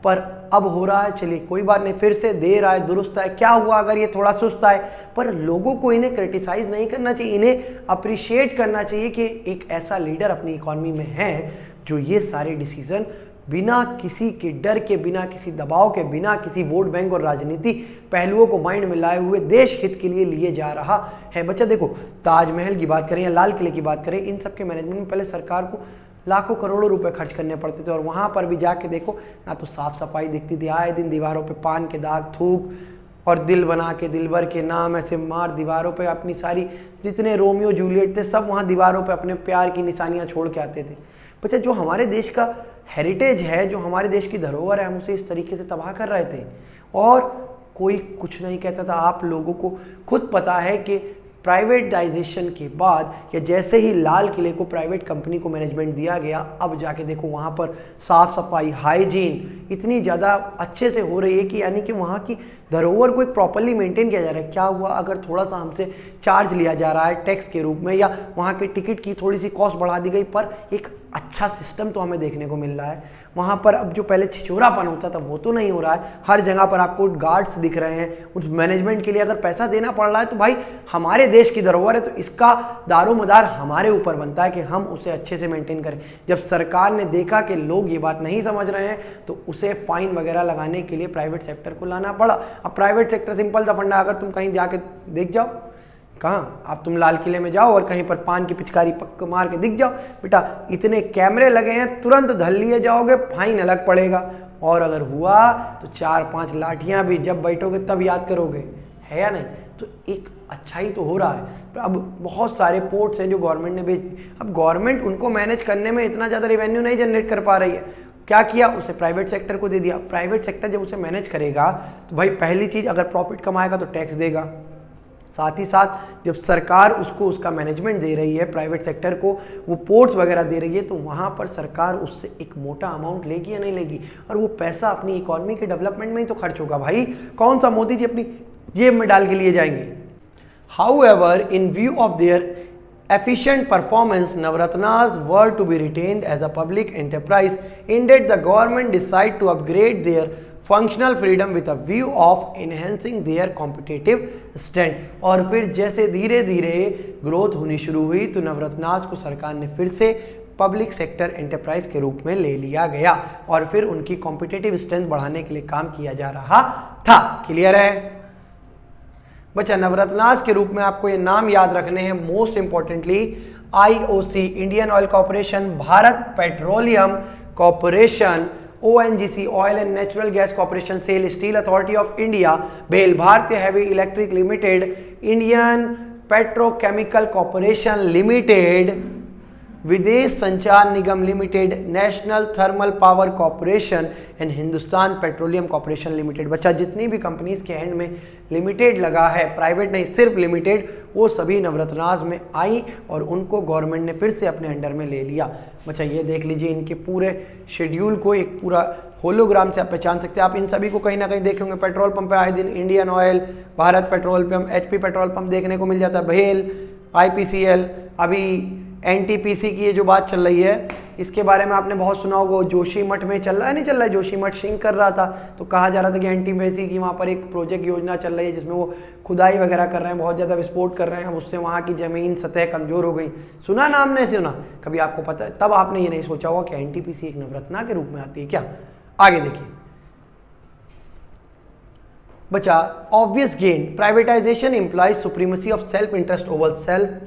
S1: पर अब हो रहा है, चलिए कोई बात नहीं, फिर से देर आए दुरुस्त आए। क्या हुआ अगर ये थोड़ा सुस्त आए? पर लोगों को इन्हें क्रिटिसाइज नहीं करना चाहिए, इन्हें अप्रिशिएट करना चाहिए कि एक ऐसा लीडर अपनी इकॉनमी में है जो ये सारे डिसीजन बिना किसी के डर के, बिना किसी दबाव के, बिना किसी वोट बैंक और राजनीति पहलुओं को माइंड में लाए हुए देश हित के लिए लिए जा रहा है। बच्चा देखो, ताजमहल की बात करें या लाल किले की बात करें, इन सब के मैनेजमेंट में पहले सरकार को लाखों करोड़ों रुपए खर्च करने पड़ते थे। और वहाँ पर भी जाके देखो ना तो साफ सफाई दिखती थी, आए दिन दीवारों पे पान के दाग, थूक और दिल बना के दिलबर के नाम ऐसे मार दीवारों पे अपनी सारी, जितने रोमियो जूलियट थे सब वहाँ दीवारों पे अपने प्यार की निशानियाँ छोड़ के आते थे। बच्चा जो हमारे देश का हेरिटेज है, जो हमारे देश की धरोहर है, हम उसे इस तरीके से तबाह कर रहे थे और कोई कुछ नहीं कहता था। आप लोगों को खुद पता है कि प्राइवेटाइजेशन के बाद या जैसे ही लाल किले को प्राइवेट कंपनी को मैनेजमेंट दिया गया, अब जाके देखो वहाँ पर साफ सफाई, हाइजीन इतनी ज़्यादा अच्छे से हो रही है कि यानी कि वहाँ की धरोहर को एक प्रॉपरली मेंटेन किया जा रहा है। क्या हुआ अगर थोड़ा सा हमसे चार्ज लिया जा रहा है टैक्स के रूप में, या वहाँ के टिकट की थोड़ी सी कॉस्ट बढ़ा दी गई, पर एक अच्छा सिस्टम तो हमें देखने को मिल रहा है वहाँ पर। अब जो पहले छिछोरापन होता था वो तो नहीं हो रहा है, हर जगह पर आपको गार्ड्स दिख रहे हैं। उस मैनेजमेंट के लिए अगर पैसा देना पड़ रहा है तो भाई हमारे देश की धरोहर है, तो इसका दारोमदार हमारे ऊपर बनता है कि हम उसे अच्छे से मेंटेन करें। जब सरकार ने देखा कि लोग ये बात नहीं समझ रहे हैं तो उसे फाइन वगैरह लगाने के लिए प्राइवेट सेक्टर को लाना पड़ा। अब प्राइवेट सेक्टर सिंपल सा फंडा, अगर तुम कहीं जाके देख जाओ, कहाँ आप तुम लाल किले में जाओ और कहीं पर पान की पिचकारी पक्क मार के दिख जाओ, बेटा इतने कैमरे लगे हैं, तुरंत धल लिए जाओगे, फाइन अलग पड़ेगा। और अगर हुआ तो 4-5 लाठियां भी जब बैठोगे तब याद करोगे, है या नहीं। तो एक अच्छाई तो हो रहा है। अब बहुत सारे पोर्ट्स हैं जो गवर्नमेंट ने भेज, अब गवर्नमेंट उनको मैनेज करने में इतना ज़्यादा रेवेन्यू नहीं जनरेट कर पा रही है, क्या किया, उसे प्राइवेट सेक्टर को दे दिया। प्राइवेट सेक्टर जब उसे मैनेज करेगा तो भाई पहली चीज़, अगर प्रॉफिट कमाएगा तो टैक्स देगा, साथ ही साथ जब सरकार उसको उसका मैनेजमेंट दे रही है, प्राइवेट सेक्टर को वो पोर्ट्स वगैरह दे रही है, तो वहाँ पर सरकार उससे एक मोटा अमाउंट लेगी या नहीं लेगी, और वो पैसा अपनी इकोनॉमी के डेवलपमेंट में ही तो खर्च होगा। भाई कौन सा मोदी जी अपनी जेब में डाल के लिए जाएंगे। However, in view of their efficient performance, Navratnas were to be retained as a public enterprise. Indeed, the government decided to upgrade their functional freedom with a view of enhancing their competitive strength. और फिर जैसे धीरे धीरे growth होनी शुरू हुई तो नवरत्नास को सरकार ने फिर से पब्लिक सेक्टर एंटरप्राइज के रूप में ले लिया गया और फिर उनकी कॉम्पिटिटिव स्ट्रेंथ बढ़ाने के लिए काम किया जा रहा था। क्लियर है बच्चा। नवरत्नास के रूप में आपको ये नाम याद रखने हैं most importantly, IOC Indian oil corporation, Bharat petroleum corporation, ONGC oil and natural gas corporation, SAIL, steel authority of India, BHEL, Bharatiya heavy electric limited, Indian petrochemical corporation limited, Videsh Sanchar Nigam limited, national thermal power corporation and Hindustan petroleum corporation limited. बच्चा जितनी भी companies के and में limited लगा है, private नहीं सिर्फ limited, वो सभी नवरत्नास में आई और उनको गवर्नमेंट ने फिर से अपने अंडर में ले लिया। बच्चा ये देख लीजिए इनके पूरे शेड्यूल को, एक पूरा होलोग्राम से आप पहचान सकते हैं। आप इन सभी को कहीं ना कहीं देखे होंगे, पेट्रोल पंप पे आए दिन Indian oil, Bharat petrol pump, HP petrol pump देखने को मिल जाता है, भेल, IPCL, अभी NTPC की ये जो बात चल रही है इसके बारे में आपने बहुत सुना होगा, जोशीमठ में चल रहा है, नहीं चल रहा है, जोशीमठ सिंक कर रहा था तो कहा जा रहा था कि NTPC की वहाँ पर एक प्रोजेक्ट योजना चल रही है जिसमें वो खुदाई वगैरह कर रहे हैं, बहुत ज़्यादा विस्फोट कर रहे हैं, उससे वहाँ की ज़मीन सतह कमज़ोर हो गई। सुना नाम नहीं सुना कभी, आपको पता है, तब आपने ये नहीं सोचा होगा कि NTPC एक नवरत्ना के रूप में आती है क्या। आगे देखिए बच्चा, obvious gain, privatisation implies supremacy of self interest over self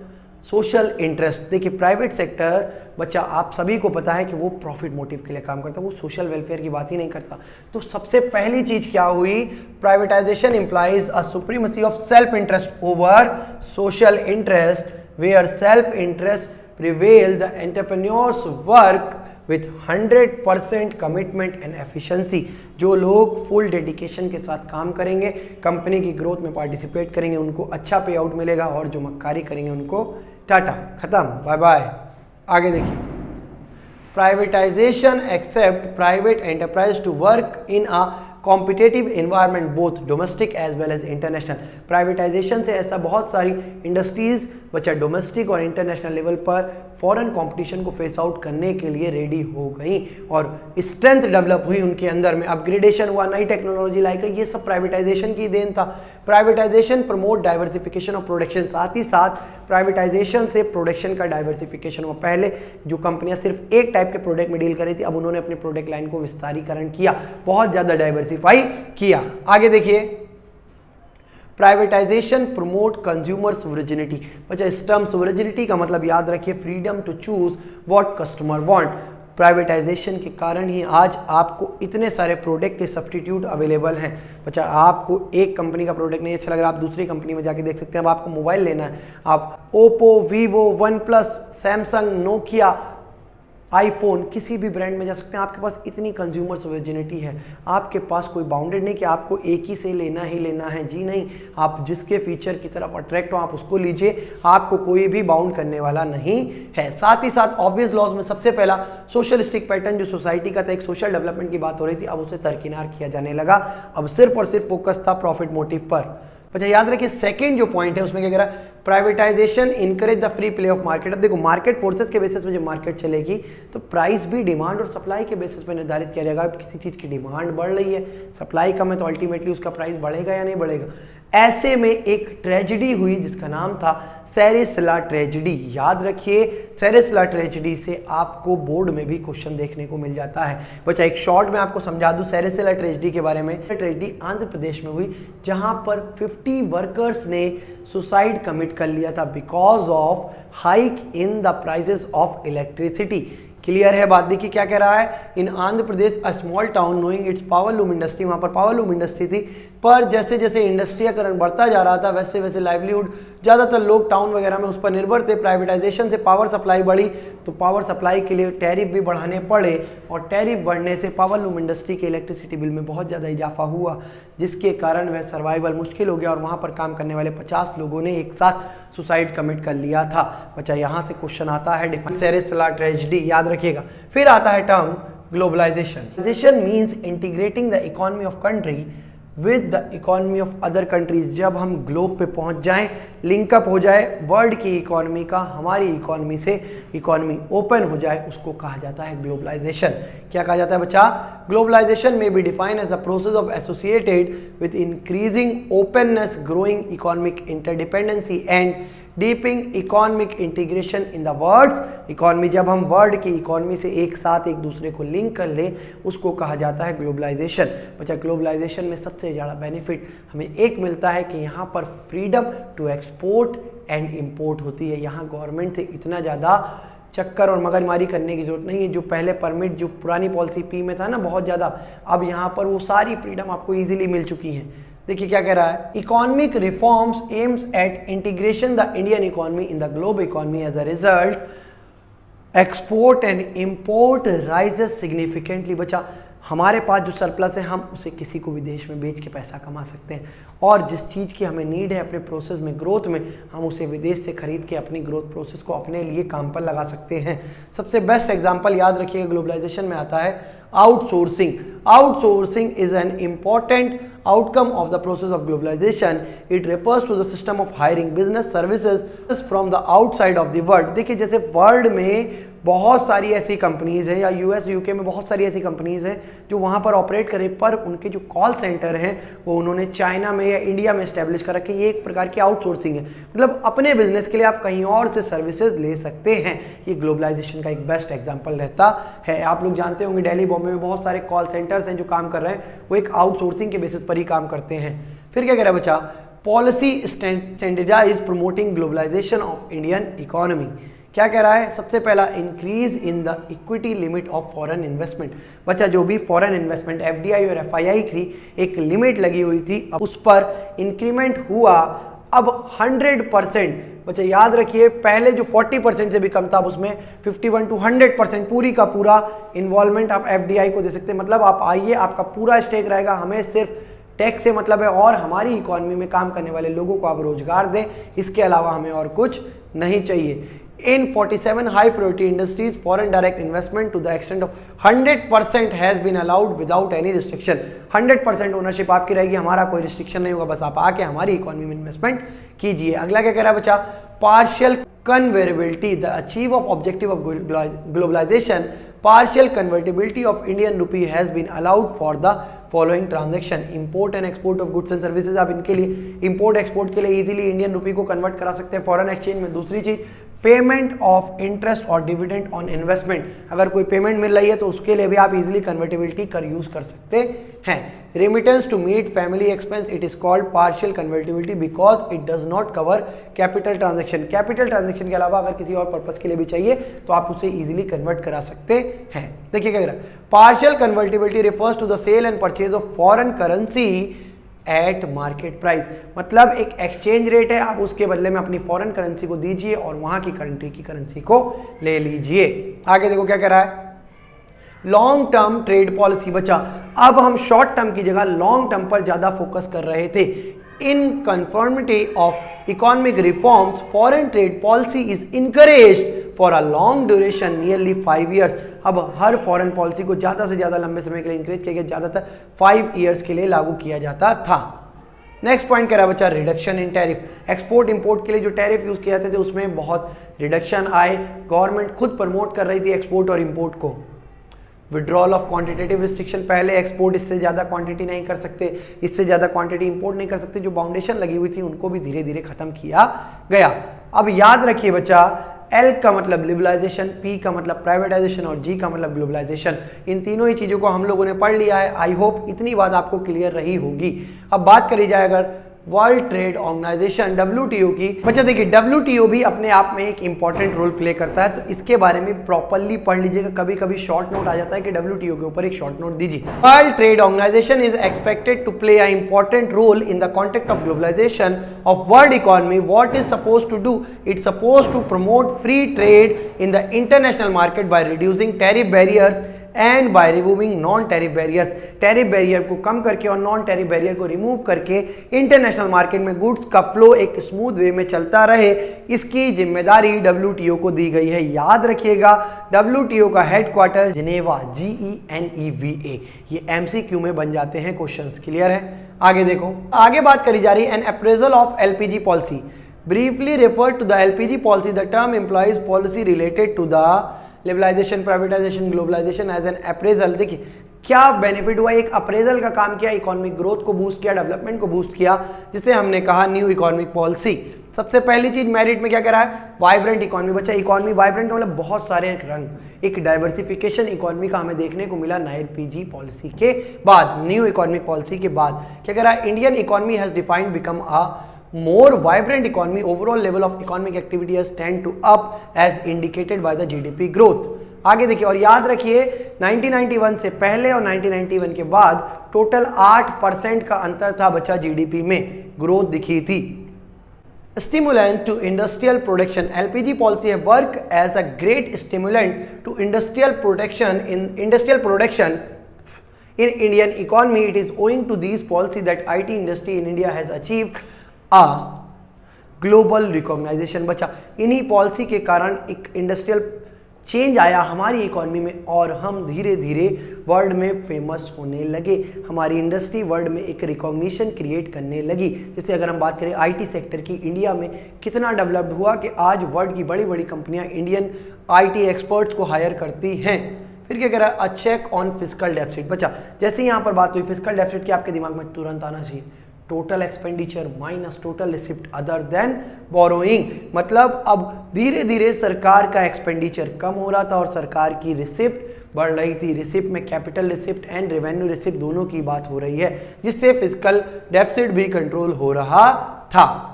S1: social interest. देखिए प्राइवेट सेक्टर बच्चा आप सभी को पता है कि वो प्रॉफिट मोटिव के लिए काम करता है, वो सोशल वेलफेयर की बात ही नहीं करता। तो सबसे पहली चीज क्या हुई, privatization implies a supremacy of self interest over social interest, where self interest prevail, the entrepreneurs work with 100% commitment and efficiency. जो लोग फुल डेडिकेशन के साथ काम करेंगे, कंपनी की ग्रोथ में पार्टिसिपेट करेंगे, उनको अच्छा पे आउट मिलेगा, और जो मक्कारी करेंगे उनको टाटा, खत्म, बाय बाय। आगे देखिए, privatization accept private enterprise to work in a competitive environment both domestic as well as international. Privatization से ऐसा बहुत सारी इंडस्ट्रीज बच्चा डोमेस्टिक और इंटरनेशनल लेवल पर फॉरेन कंपटीशन को फेस आउट करने के लिए रेडी हो गई और स्ट्रेंथ डेवलप हुई उनके अंदर में, अपग्रेडेशन हुआ, नई टेक्नोलॉजी लाई गई, ये सब प्राइवेटाइजेशन की देन था। Privatisation promote diversification of production, साथ ही साथ प्राइवेटाइजेशन से प्रोडक्शन का डाइवर्सिफिकेशन हुआ। पहले जो कंपनियां सिर्फ एक टाइप के प्रोडक्ट में डील कर रही थी, अब उन्होंने अपनी प्रोडक्ट लाइन को विस्तारीकरण किया, बहुत ज्यादा डाइवर्सिफाई किया। आगे देखिए, प्राइवेटाइजेशन प्रमोट कंज्यूमर सोवरेनिटी। बच्चा इस टर्म सोवरेनिटी का मतलब याद रखिए, freedom to choose what customer want. Privatization के कारण ही आज आपको इतने सारे प्रोडक्ट के सब्स्टिट्यूट अवेलेबल हैं। बच्चा आपको एक कंपनी का प्रोडक्ट नहीं अच्छा लग रहा, आप दूसरी कंपनी में जाके देख सकते हैं। अब आपको मोबाइल लेना है, आप Oppo, Vivo, one plus, Samsung, Nokia, iPhone, किसी भी ब्रांड में जा सकते हैं। आपके पास इतनी कंज्यूमर सोवर्जिनिटी है, आपके पास कोई बाउंडेड नहीं कि आपको एक ही से लेना ही लेना है। जी नहीं, आप जिसके फीचर की तरफ अट्रैक्ट हो आप उसको लीजिए, आपको कोई भी बाउंड करने वाला नहीं है। साथ ही साथ ऑब्वियस लॉज में सबसे पहला सोशलिस्टिक पैटर्न जो सोसाइटी का था, एक सोशल डेवलपमेंट की बात हो रही थी, अब उसे तर्कीनार किया जाने लगा। अब सिर्फ और सिर्फ फोकस था प्रॉफिट मोटिव पर। अच्छा याद रखिए सेकंड जो पॉइंट है उसमें क्या कह रहा है, privatisation encourage the free play of market. अब देखो मार्केट फोर्सेस के बेसिस पे जब मार्केट चलेगी तो प्राइस भी डिमांड और सप्लाई के बेसिस पे निर्धारित किया जाएगा। अब किसी चीज़ की डिमांड बढ़ रही है, सप्लाई कम है, तो अल्टीमेटली उसका प्राइस बढ़ेगा या नहीं बढ़ेगा। ऐसे में एक ट्रेजिडी हुई जिसका नाम था सेरेसिला ट्रेजिडी। याद रखिए सेरेसिला ट्रेजिडी से आपको बोर्ड में भी क्वेश्चन देखने को मिल जाता है। बच्चा एक शॉर्ट में आपको समझा दूं सेरेसिला ट्रेजिडी के बारे में। ट्रेजिडी आंध्र प्रदेश में हुई जहां पर 50 वर्कर्स ने सुसाइड कमिट कर लिया था because of hike in the prices of electricity. Clear है बात? देखिए क्या कह रहा है, in Andhra Pradesh a small town knowing its power loom industry, वहां पर पावर लूम इंडस्ट्री थी, पर जैसे जैसे इंडस्ट्रियकरण बढ़ता जा रहा था वैसे वैसे लाइवलीहुड ज़्यादातर लोग टाउन वगैरह में उस पर निर्भर थे। प्राइवेटाइजेशन से पावर सप्लाई बढ़ी तो पावर सप्लाई के लिए टैरिफ भी बढ़ाने पड़े, और टैरिफ बढ़ने से पावर लूम इंडस्ट्री के इलेक्ट्रिसिटी बिल में बहुत ज़्यादा इजाफा हुआ, जिसके कारण वह सर्वाइवल मुश्किल हो गया और वहाँ पर काम करने वाले 50 लोगों ने एक साथ सुसाइड कमिट कर लिया था। बच्चा यहाँ से क्वेश्चन आता है डिफाइन सेरेसिला ट्रेजिडी, याद रखिएगा। फिर आता है term globalization. Globalization means integrating the economy of country with the economy of other countries. जब हम ग्लोब पे पहुंच जाएं, लिंकअप हो जाए वर्ल्ड की इकोनॉमी का हमारी इकोनॉमी से, इकोनॉमी ओपन हो जाए, उसको कहा जाता है ग्लोबलाइजेशन। क्या कहा जाता है बच्चा? Globalization may be defined as the process of associated with increasing openness, growing economic interdependency and deepening economic integration in the world economy. जब हम वर्ल्ड की इकोनॉमी से एक साथ एक दूसरे को लिंक कर लें उसको कहा जाता है ग्लोबलाइजेशन। बच्चा ग्लोबलाइजेशन में सबसे ज़्यादा बेनिफिट हमें एक मिलता है कि यहाँ पर freedom to export and import होती है। यहाँ गवर्नमेंट से इतना ज़्यादा चक्कर और मगजमारी करने की जरूरत नहीं है। जो पहले परमिट जो पुरानी पॉलिसी पी में था ना बहुत ज़्यादा, अब यहाँ पर वो सारी फ्रीडम आपको ईजिली मिल चुकी हैं। देखिए क्या कह रहा है, economic reforms aims at integration the Indian economy in the global economy, as a result export and import rises significantly. बच्चा हमारे पास जो सरप्लस है हम उसे किसी को विदेश में बेच के पैसा कमा सकते हैं, और जिस चीज़ की हमें नीड है अपने प्रोसेस में, ग्रोथ में, हम उसे विदेश से खरीद के अपनी ग्रोथ प्रोसेस को अपने लिए काम पर लगा सकते हैं। सबसे बेस्ट एग्जांपल याद रखिएगा ग्लोबलाइजेशन में आता है outsourcing. Outsourcing is an important outcome of the process of globalization. It refers to the system of hiring business services from the outside of the world. देखिए जैसे वर्ल्ड में बहुत सारी ऐसी कंपनीज हैं, या यूएस यूके में बहुत सारी ऐसी कंपनीज हैं जो वहाँ पर ऑपरेट करें, पर उनके जो कॉल सेंटर हैं वो उन्होंने चाइना में या इंडिया में इस्टेब्लिश कर रखे। ये एक प्रकार की आउटसोर्सिंग है, मतलब अपने बिजनेस के लिए आप कहीं और से सर्विसेज ले सकते हैं। ये ग्लोबलाइजेशन का एक बेस्ट एग्जाम्पल रहता है। आप लोग जानते होंगे दिल्ली बॉम्बे में बहुत सारे कॉल सेंटर्स हैं जो काम कर रहे हैं, वो एक आउटसोर्सिंग के बेसिस पर ही काम करते हैं। फिर क्या कह रहा है बच्चा, policy standardize promoting globalization of Indian economy. क्या कह रहा है, सबसे पहला increase in the equity limit of foreign investment. बच्चा जो भी फॉरेन इन्वेस्टमेंट एफडीआई और एफआईआई थी एक लिमिट लगी हुई थी, अब उस पर इंक्रीमेंट हुआ अब 100%। बच्चा याद रखिए पहले जो 40% से भी कम था, अब उसमें 51 to 100% पूरी का पूरा इन्वॉल्वमेंट आप एफडीआई को दे सकते हैं। मतलब आप आइए, आपका पूरा स्टेक रहेगा, हमें सिर्फ टैक्स से मतलब है और हमारी इकोनॉमी में काम करने वाले लोगों को आप रोजगार दें, इसके अलावा हमें और कुछ नहीं चाहिए। In 47 high priority industries, foreign direct investment to the extent of 100% has been allowed without any restriction। 100% ownership आपकी रहेगी, हमारा कोई रिस्ट्रिक्शन नहीं होगा, बस आप आके हमारी इकोनॉमी में इन्वेस्टमेंट कीजिए। अगला क्या कह रहा है बच्चा, partial convertibility the achieve of objective of globalization. Partial convertibility of Indian rupee has been allowed for the following transaction. Import and export of goods and services, आप इनके लिए इंपोर्ट एक्सपोर्ट के लिए इजीली इंडियन रुपी को convert करा सकते हैं foreign exchange में। दूसरी चीज पेमेंट ऑफ इंटरेस्ट और डिविडेंड ऑन इन्वेस्टमेंट, अगर कोई पेमेंट मिल रही है तो उसके लिए भी आप इजीली कन्वर्टिबिलिटी कर यूज कर सकते हैं। Remittance to meet family expense, it is called partial convertibility because it does not cover capital transaction. Capital transaction के अलावा अगर किसी और पर्पज के लिए भी चाहिए तो आप उसे इजीली कन्वर्ट करा सकते हैं। देखिए क्या कह रहा है, partial convertibility refers to the sale and purchase of foreign currency at market price, मतलब एक एक्सचेंज रेट है, आप उसके बदले में अपनी फॉरेन करेंसी को दीजिए और वहां की कंट्री की करेंसी को ले लीजिए। आगे देखो क्या कह रहा है, लॉन्ग टर्म ट्रेड पॉलिसी। बच्चा अब हम शॉर्ट टर्म की जगह लॉन्ग टर्म पर ज्यादा फोकस कर रहे थे। In conformity of economic reforms foreign trade policy is encouraged for a long duration nearly 5 years. अब हर फॉरेन पॉलिसी को ज्यादा से ज्यादा लंबे समय के लिए इंकरेज किया गया, ज्यादातर 5 ईयर्स के लिए लागू किया जाता था। नेक्स्ट पॉइंट कह रहा है बच्चा reduction in tariff. Export import के लिए जो टैरिफ यूज किए जाते थे उसमें बहुत रिडक्शन आए। गवर्नमेंट खुद प्रमोट कर रही थी एक्सपोर्ट और इंपोर्ट को। विड्रॉल ऑफ क्वांटिटेटिव रिस्ट्रिक्शन, पहले एक्सपोर्ट इससे ज़्यादा क्वांटिटी नहीं कर सकते, इससे ज़्यादा क्वांटिटी इंपोर्ट नहीं कर सकते, जो बाउंडेशन लगी हुई थी उनको भी धीरे धीरे खत्म किया गया। अब याद रखिए बच्चा, एल का मतलब लिबरलाइजेशन, पी का मतलब प्राइवेटाइजेशन और जी का मतलब ग्लोबलाइजेशन। इन तीनों ही चीज़ों को हम लोगों ने पढ़ लिया है। आई होप इतनी बात आपको क्लियर रही होगी। अब बात करी जाए अगर वर्ल्ड ट्रेड ऑर्गेनाइजेशन WTO की, बच्चा देखिए WTO भी अपने आप में एक इंपॉर्टेंट रोल प्ले करता है, तो इसके बारे में प्रॉपरली पढ़ लीजिएगा। कभी कभी शॉर्ट नोट आ जाता है कि WTO के ऊपर एक शॉर्ट नोट दीजिए। World trade organization is expected to play a important role in the context of globalization of world economy. What is suppose to do? It's suppose to promote free trade in the international market by reducing tariff barriers and by removing non tariff barriers. Tariff barrier को कम करके और non tariff barrier को remove करके international market में goods का flow एक smooth way में चलता रहे, इसकी जिम्मेदारी WTO को दी गई है। याद रखिएगा WTO का हेडक्वार्टर जिनेवा, GENEVA। ये MCQ में बन जाते हैं क्वेश्चंस। क्लियर है? आगे देखो, आगे बात करी जा रही है an appraisal of LPG policy. Briefly refer to the LPG policy, the term employs policy related to the liberalization, privatization, globalization as an appraisal. देखिए क्या बेनिफिट हुआ, एक अप्रेजल का काम किया, इकोनॉमिक ग्रोथ को बूस्ट किया, डेवलपमेंट को बूस्ट किया, जिसे हमने कहा न्यू इकोनॉमिक पॉलिसी। सबसे पहली चीज मेरिट में क्या कह रहा है, वाइब्रेंट इकोनॉमी। बच्चा इकोनॉमी वाइब्रेंट का मतलब बहुत सारे रंग, एक डाइवर्सिफिकेशन इकोनॉमी का हमें देखने को मिला LPG पॉलिसी के बाद, न्यू इकोनॉमिक पॉलिसी के बाद। क्या कह रहा है, Indian economy has defined become a more vibrant economy, overall level of economic activity has tend to up as indicated by the GDP growth। आगे देखिए और याद रखिए 1991 से पहले और 1991 के बाद टोटल 8% का अंतर था बच्चा GDP में, ग्रोथ दिखी थी। Stimulant to industrial production, LPG policy have worked as a great stimulant to industrial production in Indian economy. It is owing to these policy that IT industry in India has achieved global recognization. बच्चा इन्हीं policy के कारण एक industrial change आया हमारी economy में और हम धीरे धीरे वर्ल्ड में फेमस होने लगे। हमारी इंडस्ट्री वर्ल्ड में एक रिकॉग्निशन क्रिएट करने लगी। जैसे अगर हम बात करें IT सेक्टर की, इंडिया में कितना डेवलप्ड हुआ कि आज वर्ल्ड की बड़ी बड़ी कंपनियां इंडियन IT एक्सपर्ट्स को हायर करती हैं। फिर क्या कह रहा है, अ चेक ऑन फिस्कल डेफिसिट। बच्चा जैसे ही यहाँ पर बात हुई फिस्कल डेफिसिट की, आपके दिमाग में तुरंत आना चाहिए total expenditure minus total receipt other than borrowing. मतलब अब धीरे धीरे सरकार का एक्सपेंडिचर कम हो रहा था और सरकार की रिसिप्ट बढ़ रही थी। रिसिप्ट में capital receipt and revenue receipt दोनों की बात हो रही है, जिससे फिस्कल डेफिसिट भी कंट्रोल हो रहा था।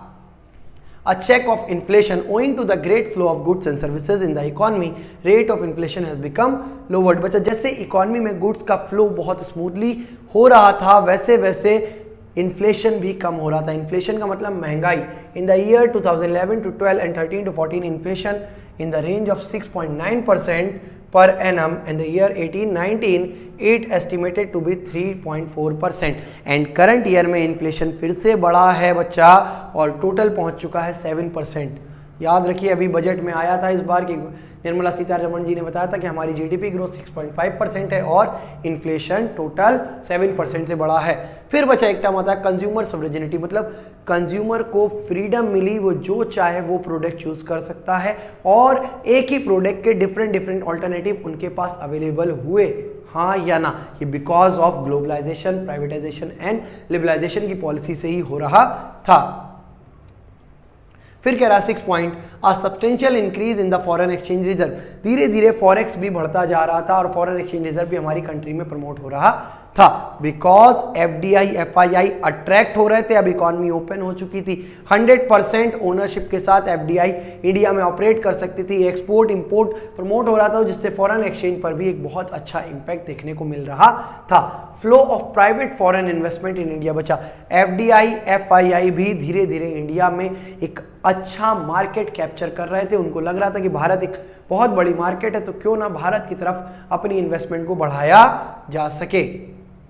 S1: A check of inflation owing to the great flow of goods and services in the economy, rate of inflation has become lowered। बच्चा जैसे इकोनॉमी में गुड्स का फ्लो बहुत स्मूथली हो रहा था, वैसे वैसे इन्फ्लेशन भी कम हो रहा था। इन्फ्लेशन का मतलब महंगाई। इन the year 2011 to 12 and 13 to 14 inflation in the range of 6.9% per annum, and the year 18-19 it estimated to be 3.4%, and current year में इन्फ्लेशन फिर से बढ़ा है बच्चा और टोटल पहुंच चुका है 7%। याद रखिए अभी बजट में आया था इस बार की निर्मला सीतारमण जी ने बताया था कि हमारी GDP ग्रोथ 6.5% है और इन्फ्लेशन टोटल 7% से बढ़ा है। फिर बचा एक टर्म आता है कंज्यूमर सॉवरेनिटी, मतलब कंज्यूमर को फ्रीडम मिली, वो जो चाहे वो प्रोडक्ट चूज कर सकता है और एक ही प्रोडक्ट के डिफरेंट ऑल्टरनेटिव उनके पास अवेलेबल हुए, हाँ या ना। ये because of globalization, privatization and liberalization की पॉलिसी से ही हो रहा था। फिर कह रहा है 6 point, a substantial increase in the foreign exchange reserve. धीरे धीरे फॉरेक्स भी बढ़ता जा रहा था और फॉरेन एक्सचेंज रिजर्व भी हमारी कंट्री में प्रमोट हो रहा था। बिकॉज FDI FII अट्रैक्ट हो रहे थे, अब इकॉनमी ओपन हो चुकी थी, 100% ओनरशिप के साथ FDI इंडिया में ऑपरेट कर सकती थी, एक्सपोर्ट इंपोर्ट प्रमोट हो रहा था, जिससे फॉरेन एक्सचेंज पर भी एक बहुत अच्छा इंपैक्ट देखने को मिल रहा था। Flow of private foreign investment in India बचा। FDI FII भी धीरे धीरे इंडिया में एक अच्छा मार्केट कैप्चर कर रहे थे। उनको लग रहा था कि भारत एक बहुत बड़ी मार्केट है, तो क्यों ना भारत की तरफ अपनी इन्वेस्टमेंट को बढ़ाया जा सके।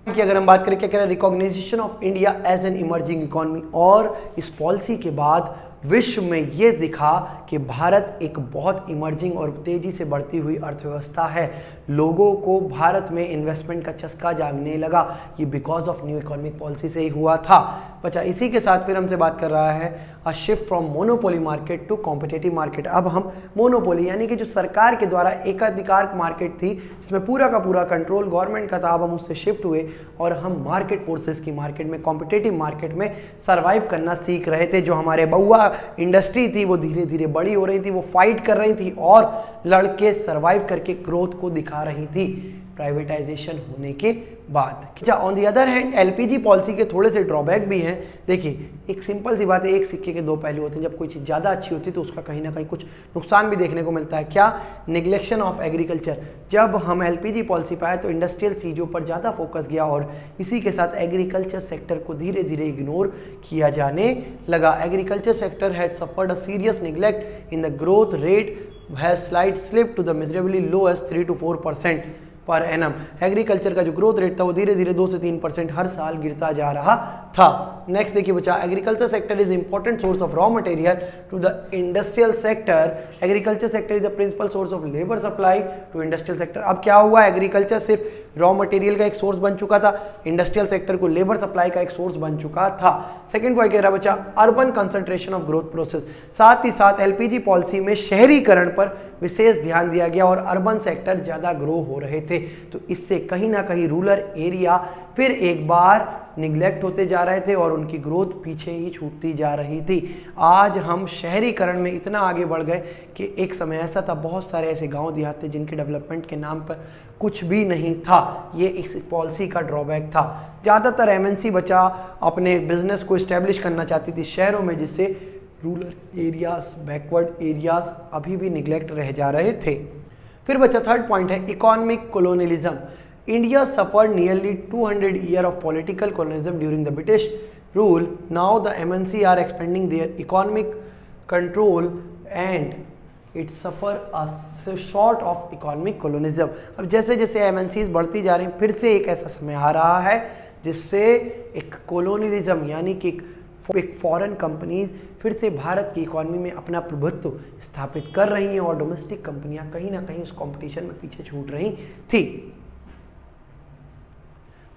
S1: कि अगर हम बात करें क्या कह रहे हैं, recognition of India as an emerging economy, और इस पॉलिसी के बाद विश्व में ये दिखा कि भारत एक बहुत इमर्जिंग और तेजी से बढ़ती हुई अर्थव्यवस्था है। लोगों को भारत में इन्वेस्टमेंट का चस्का जागने लगा। ये because of new economic policy से ही हुआ था। बच्चा इसी के साथ फिर हमसे बात कर रहा है a shift from monopoly market to competitive market. अब हम मोनोपोली यानी कि जो सरकार के द्वारा एकाधिकार मार्केट थी जिसमें पूरा का पूरा कंट्रोल गवर्नमेंट का था, अब हम उससे शिफ्ट हुए और हम मार्केट फोर्सेस की मार्केट में, कॉम्पिटिटिव मार्केट में सर्वाइव करना सीख रहे थे। जो हमारे बउआ इंडस्ट्री थी वो धीरे धीरे बड़ी हो रही थी, वो फाइट कर रही थी और लड़के सर्वाइव करके ग्रोथ को दिखा रही थी प्राइवेटाइजेशन होने के बाद। अच्छा, on the other hand LPG policy के थोड़े से ड्रॉबैक भी हैं। देखिए, एक सिंपल सी बात है, एक सिक्के के दो पहलू होते हैं। जब कोई चीज़ ज़्यादा अच्छी होती है तो उसका कहीं ना कहीं कुछ नुकसान भी देखने को मिलता है। क्या? Neglection of agriculture. जब हम एलपीजी पॉलिसी पे आए तो इंडस्ट्रियल चीज़ों पर ज़्यादा फोकस गया और इसी के साथ एग्रीकल्चर सेक्टर को धीरे धीरे इग्नोर किया जाने लगा। Agriculture sector had suffered a serious neglect in the growth rate has slip to the miserably low as 3 to 4% per annum. Agriculture का जो ग्रोथ रेट था वो धीरे धीरे 2 से 3% हर साल गिरता जा रहा था। नेक्स्ट देखिए बच्चा, agriculture sector is important source of raw material to the industrial sector. Agriculture sector is the principal source of labour supply to industrial sector. अब क्या हुआ, एग्रीकल्चर सिर्फ रॉ मटेरियल का एक सोर्स बन चुका था, इंडस्ट्रियल सेक्टर को लेबर सप्लाई का एक सोर्स बन चुका था। सेकंड पॉइंट कह रहा बच्चा, urban concentration of growth process. साथ ही साथ एलपीजी पॉलिसी में शहरीकरण पर विशेष ध्यान दिया गया और अर्बन सेक्टर ज़्यादा ग्रो हो रहे थे, तो इससे कहीं ना कहीं रूरल एरिया फिर एक बार निगलेक्ट होते जा रहे थे और उनकी ग्रोथ पीछे ही छूटती जा रही थी। आज हम शहरीकरण में इतना आगे बढ़ गए कि एक समय ऐसा था, बहुत सारे ऐसे गांव देहात थे जिनके डेवलपमेंट के नाम पर कुछ भी नहीं था। ये इस पॉलिसी का ड्रॉबैक था। ज़्यादातर एमएनसी बच्चा अपने बिजनेस को इस्टेब्लिश करना चाहती थी शहरों में, जिससे रूरल एरियाज, बैकवर्ड एरियाज अभी भी निगलेक्ट रह जा रहे थे। फिर बच्चा थर्ड पॉइंट है economic colonialism. India suffered nearly 200 years of political colonialism during the British rule. Now the MNC are expanding their economic control and it suffer a sort of economic colonialism. अब जैसे जैसे MNCs बढ़ती जा रही हैं, फिर से एक ऐसा समय आ रहा है जिससे एक कोलोनियलिज्म यानी कि एक फॉरेन कंपनीज फिर से भारत की इकोनॉमी में अपना प्रभुत्व स्थापित कर रही हैं और डोमेस्टिक कंपनियां कहीं ना कहीं उस कंपटीशन में पीछे छूट रही थी।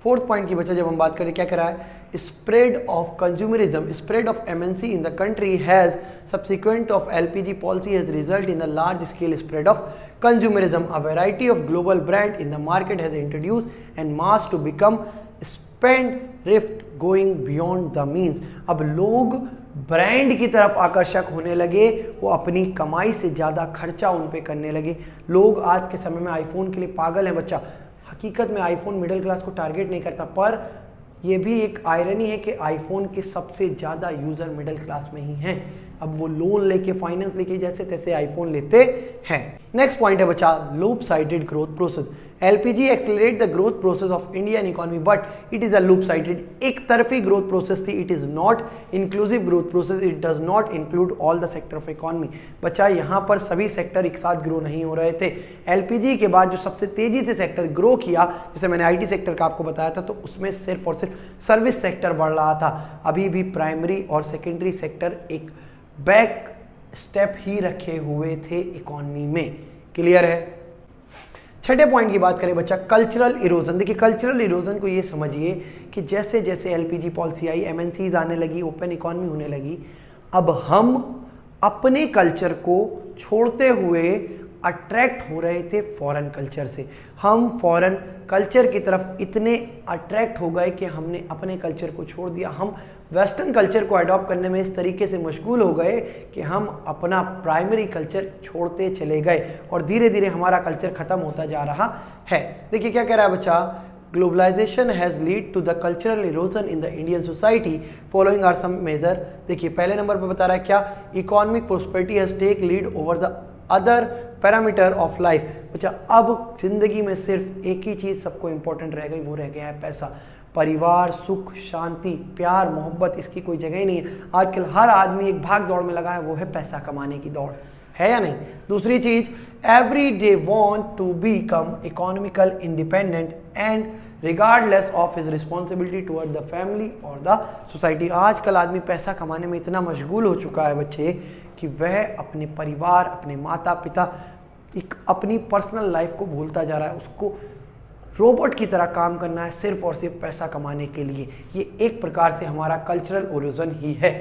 S1: फोर्थ पॉइंट की बच्चा जब हम बात करें, क्या कह रहा है, spread of consumerism. Spread of MNC in the country has subsequent of LPG policy has result in the large scale spread of consumerism. A variety of global brand in the market has introduce and mass to become spendthrift going beyond the means. अब लोग brand की तरफ आकर्षक होने लगे, वो अपनी कमाई से ज़्यादा खर्चा उन पे करने लगे। लोग आज के समय में आईफोन के लिए पागल हैं बच्चा। हकीकत में आईफोन मिडिल क्लास को टारगेट नहीं करता, पर यह भी एक आयरनी है कि आईफोन के सबसे ज़्यादा यूज़र मिडिल क्लास में ही हैं। अब वो लोन लेके, फाइनेंस लेके जैसे तैसे आईफोन लेते हैं। नेक्स्ट पॉइंट है बच्चा, loop sided growth process. LPG accelerate the growth process of Indian economy but it is a loop sided. एक तरफी ग्रोथ प्रोसेस थी, it is not inclusive growth process, it does not include all the sector of economy. बच्चा यहाँ पर सभी sector एक साथ grow नहीं हो रहे थे। एलपीजी के बाद जो सबसे तेजी से सेक्टर ग्रो किया, जैसे मैंने आईटी सेक्टर का आपको बताया था, तो उसमें सिर्फ और सिर्फ सर्विस सेक्टर बढ़ रहा था। अभी भी प्राइमरी और सेकेंडरी सेक्टर एक बैक स्टेप ही रखे हुए थे इकोनॉमी में। क्लियर है? छठे पॉइंट की बात करें बच्चा, कल्चरल इरोजन। देखिए, कल्चरल इरोजन को ये समझिए कि जैसे जैसे एलपीजी पॉलिसी आई, एमएनसीज आने लगी, ओपन इकोनॉमी होने लगी, अब हम अपने कल्चर को छोड़ते हुए अट्रैक्ट हो रहे थे फॉरेन कल्चर से। हम फॉरेन कल्चर की तरफ इतने अट्रैक्ट हो गए कि हमने अपने कल्चर को छोड़ दिया। हम वेस्टर्न कल्चर को अडॉप्ट करने में इस तरीके से मशगूल हो गए कि हम अपना प्राइमरी कल्चर छोड़ते चले गए और धीरे धीरे हमारा कल्चर ख़त्म होता जा रहा है। देखिए क्या कह रहा है बच्चा, globalisation has lead to the cultural erosion in the Indian society following are some major. देखिए पहले नंबर पर बता रहा है क्या, economic prosperity has take lead over the other parameter of life. अच्छा, अब जिंदगी में सिर्फ एक ही चीज़ सबको इंपॉर्टेंट रह गई, वो रह गया है पैसा। परिवार, सुख, शांति, प्यार, मोहब्बत, इसकी कोई जगह ही नहीं है। आजकल हर आदमी एक भाग दौड़ में लगा है, वो है पैसा कमाने की दौड़, है या नहीं। दूसरी चीज, every day want to become economical independent and regardless of his responsibility toward the family और द सोसाइटी। आजकल आदमी पैसा कमाने में इतना मशगूल हो चुका है बच्चे कि वह अपने परिवार, अपने माता पिता, एक अपनी पर्सनल लाइफ को भूलता जा रहा है। उसको रोबोट की तरह काम करना है सिर्फ और सिर्फ पैसा कमाने के लिए। ये एक प्रकार से हमारा कल्चरल ओरिजिन ही है।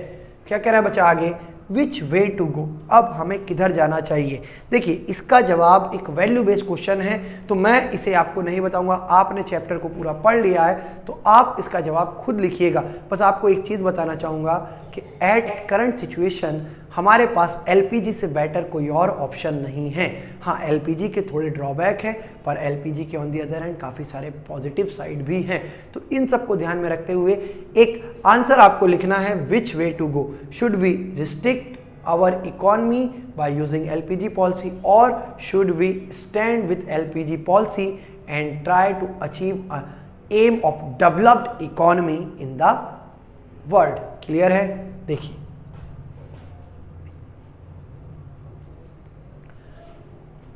S1: क्या कह रहा है बच्चा आगे, विच वे टू गो, अब हमें किधर जाना चाहिए। देखिए इसका जवाब एक वैल्यू बेस्ड क्वेश्चन है, तो मैं इसे आपको नहीं बताऊंगा। आपने चैप्टर को पूरा पढ़ लिया है तो आप इसका जवाब खुद लिखिएगा। बस आपको एक चीज़ बताना चाहूँगा कि एट करंट सिचुएशन हमारे पास एलपीजी से बेटर कोई और ऑप्शन नहीं है। हाँ, एलपीजी के थोड़े ड्रॉबैक हैं, पर एलपीजी के ऑन दी अदर हैंड काफ़ी सारे पॉजिटिव साइड भी हैं। तो इन सबको ध्यान में रखते हुए एक आंसर आपको लिखना है, which way to go, should we restrict our economy by using LPG policy और should we stand with LPG policy and try to achieve a aim of developed economy in the world. Clear है। देखिए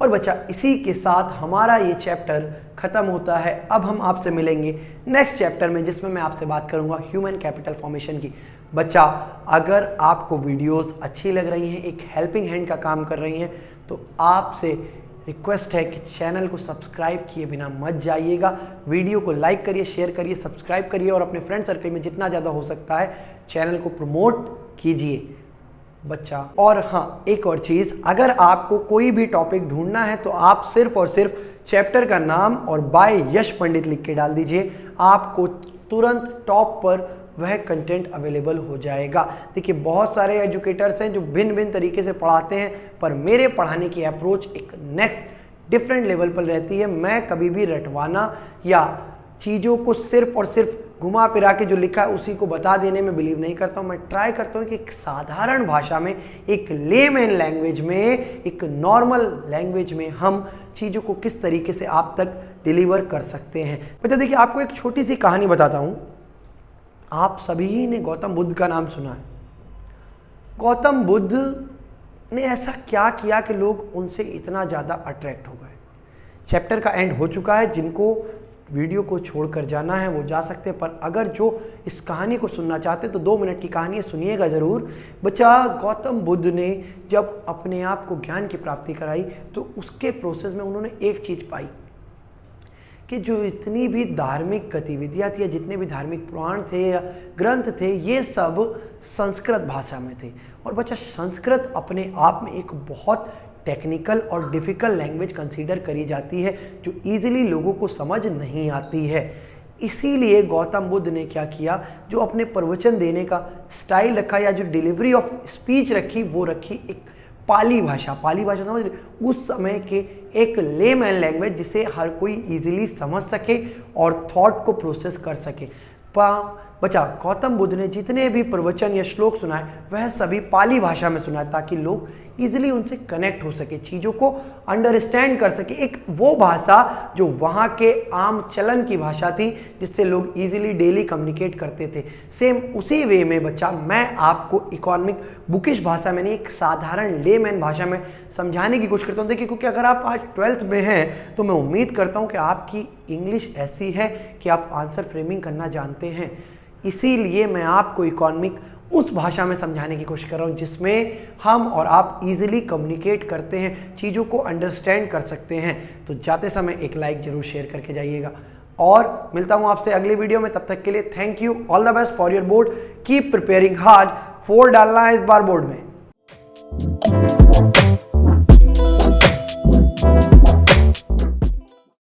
S1: और बच्चा इसी के साथ हमारा ये चैप्टर खत्म होता है। अब हम आपसे मिलेंगे नेक्स्ट चैप्टर में, जिसमें मैं आपसे बात करूंगा ह्यूमन कैपिटल फॉर्मेशन की। बच्चा अगर आपको वीडियोस अच्छी लग रही हैं, एक हेल्पिंग हैंड का काम कर रही हैं, तो आपसे रिक्वेस्ट है कि चैनल को सब्सक्राइब किए बिना मत जाइएगा। वीडियो को लाइक करिए, शेयर करिए, सब्सक्राइब करिए और अपने फ्रेंड सर्कल में जितना ज़्यादा हो सकता है चैनल को प्रमोट कीजिए बच्चा। और हाँ, एक और चीज़, अगर आपको कोई भी टॉपिक ढूंढना है तो आप सिर्फ और सिर्फ चैप्टर का नाम और बाय यश पंडित लिख के डाल दीजिए, आपको तुरंत टॉप पर वह कंटेंट अवेलेबल हो जाएगा। देखिए बहुत सारे एजुकेटर्स हैं जो भिन्न भिन्न तरीके से पढ़ाते हैं, पर मेरे पढ़ाने की अप्रोच एक नेक्स्ट डिफरेंट लेवल पर रहती है। मैं कभी भी रटवाना या चीज़ों को सिर्फ और सिर्फ घुमा फिरा के जो लिखा है उसी को बता देने में बिलीव नहीं करता हूँ। मैं ट्राई करता हूँ कि एक साधारण भाषा में, एक लेमैन लैंग्वेज में, एक नॉर्मल लैंग्वेज में हम चीज़ों को किस तरीके से आप तक डिलीवर कर सकते हैं। बच्चा देखिए आपको एक छोटी सी कहानी बताता हूँ। आप सभी ने गौतम बुद्ध का नाम सुना है। गौतम बुद्ध ने ऐसा क्या किया कि लोग उनसे इतना ज़्यादा अट्रैक्ट हो गए। चैप्टर का एंड हो चुका है, जिनको वीडियो को छोड़कर जाना है वो जा सकते हैं, पर अगर जो इस कहानी को सुनना चाहते तो 2 मिनट की कहानी सुनिएगा ज़रूर। बच्चा गौतम बुद्ध ने जब अपने आप को ज्ञान की प्राप्ति कराई तो उसके प्रोसेस में उन्होंने एक चीज़ पाई कि जो इतनी भी धार्मिक गतिविधियाँ थी या जितने भी धार्मिक पुराण थे या ग्रंथ थे, ये सब संस्कृत भाषा में थे। और बच्चा संस्कृत अपने आप में एक बहुत टेक्निकल और डिफ़िकल्ट लैंग्वेज कंसीडर करी जाती है, जो ईजिली लोगों को समझ नहीं आती है। इसीलिए गौतम बुद्ध ने क्या किया, जो अपने प्रवचन देने का स्टाइल रखा या जो डिलीवरी ऑफ स्पीच रखी, वो रखी एक पाली भाषा। पाली भाषा समझ रहे, उस समय के एक लेमैन लैंग्वेज जिसे हर कोई इजीली समझ सके और थॉट को प्रोसेस कर सके। बच्चा गौतम बुद्ध ने जितने भी प्रवचन या श्लोक सुनाए वह सभी पाली भाषा में सुनाए, ताकि लोग इजीली उनसे कनेक्ट हो सके, चीज़ों को अंडरस्टैंड कर सके। एक वो भाषा जो वहाँ के आम चलन की भाषा थी, जिससे लोग इजीली डेली कम्युनिकेट करते थे। सेम उसी वे में बच्चा मैं आपको इकोनॉमिक बुकिश भाषा में नहीं, एक साधारण लेमैन भाषा में समझाने की कोशिश करता हूँ। देखिए क्योंकि अगर आप आज 12th में हैं तो मैं उम्मीद करता हूँ कि आपकी इंग्लिश ऐसी है कि आप आंसर फ्रेमिंग करना जानते हैं। इसीलिए मैं आपको इकोनॉमिक उस भाषा में समझाने की कोशिश कर रहा हूँ जिसमें हम और आप इजीली कम्युनिकेट करते हैं, चीज़ों को अंडरस्टैंड कर सकते हैं। तो जाते समय एक लाइक जरूर शेयर करके जाइएगा और मिलता हूँ आपसे अगली वीडियो में। तब तक के लिए thank you, all the best for your board, keep preparing hard. 4 डालना है इस बार बोर्ड में।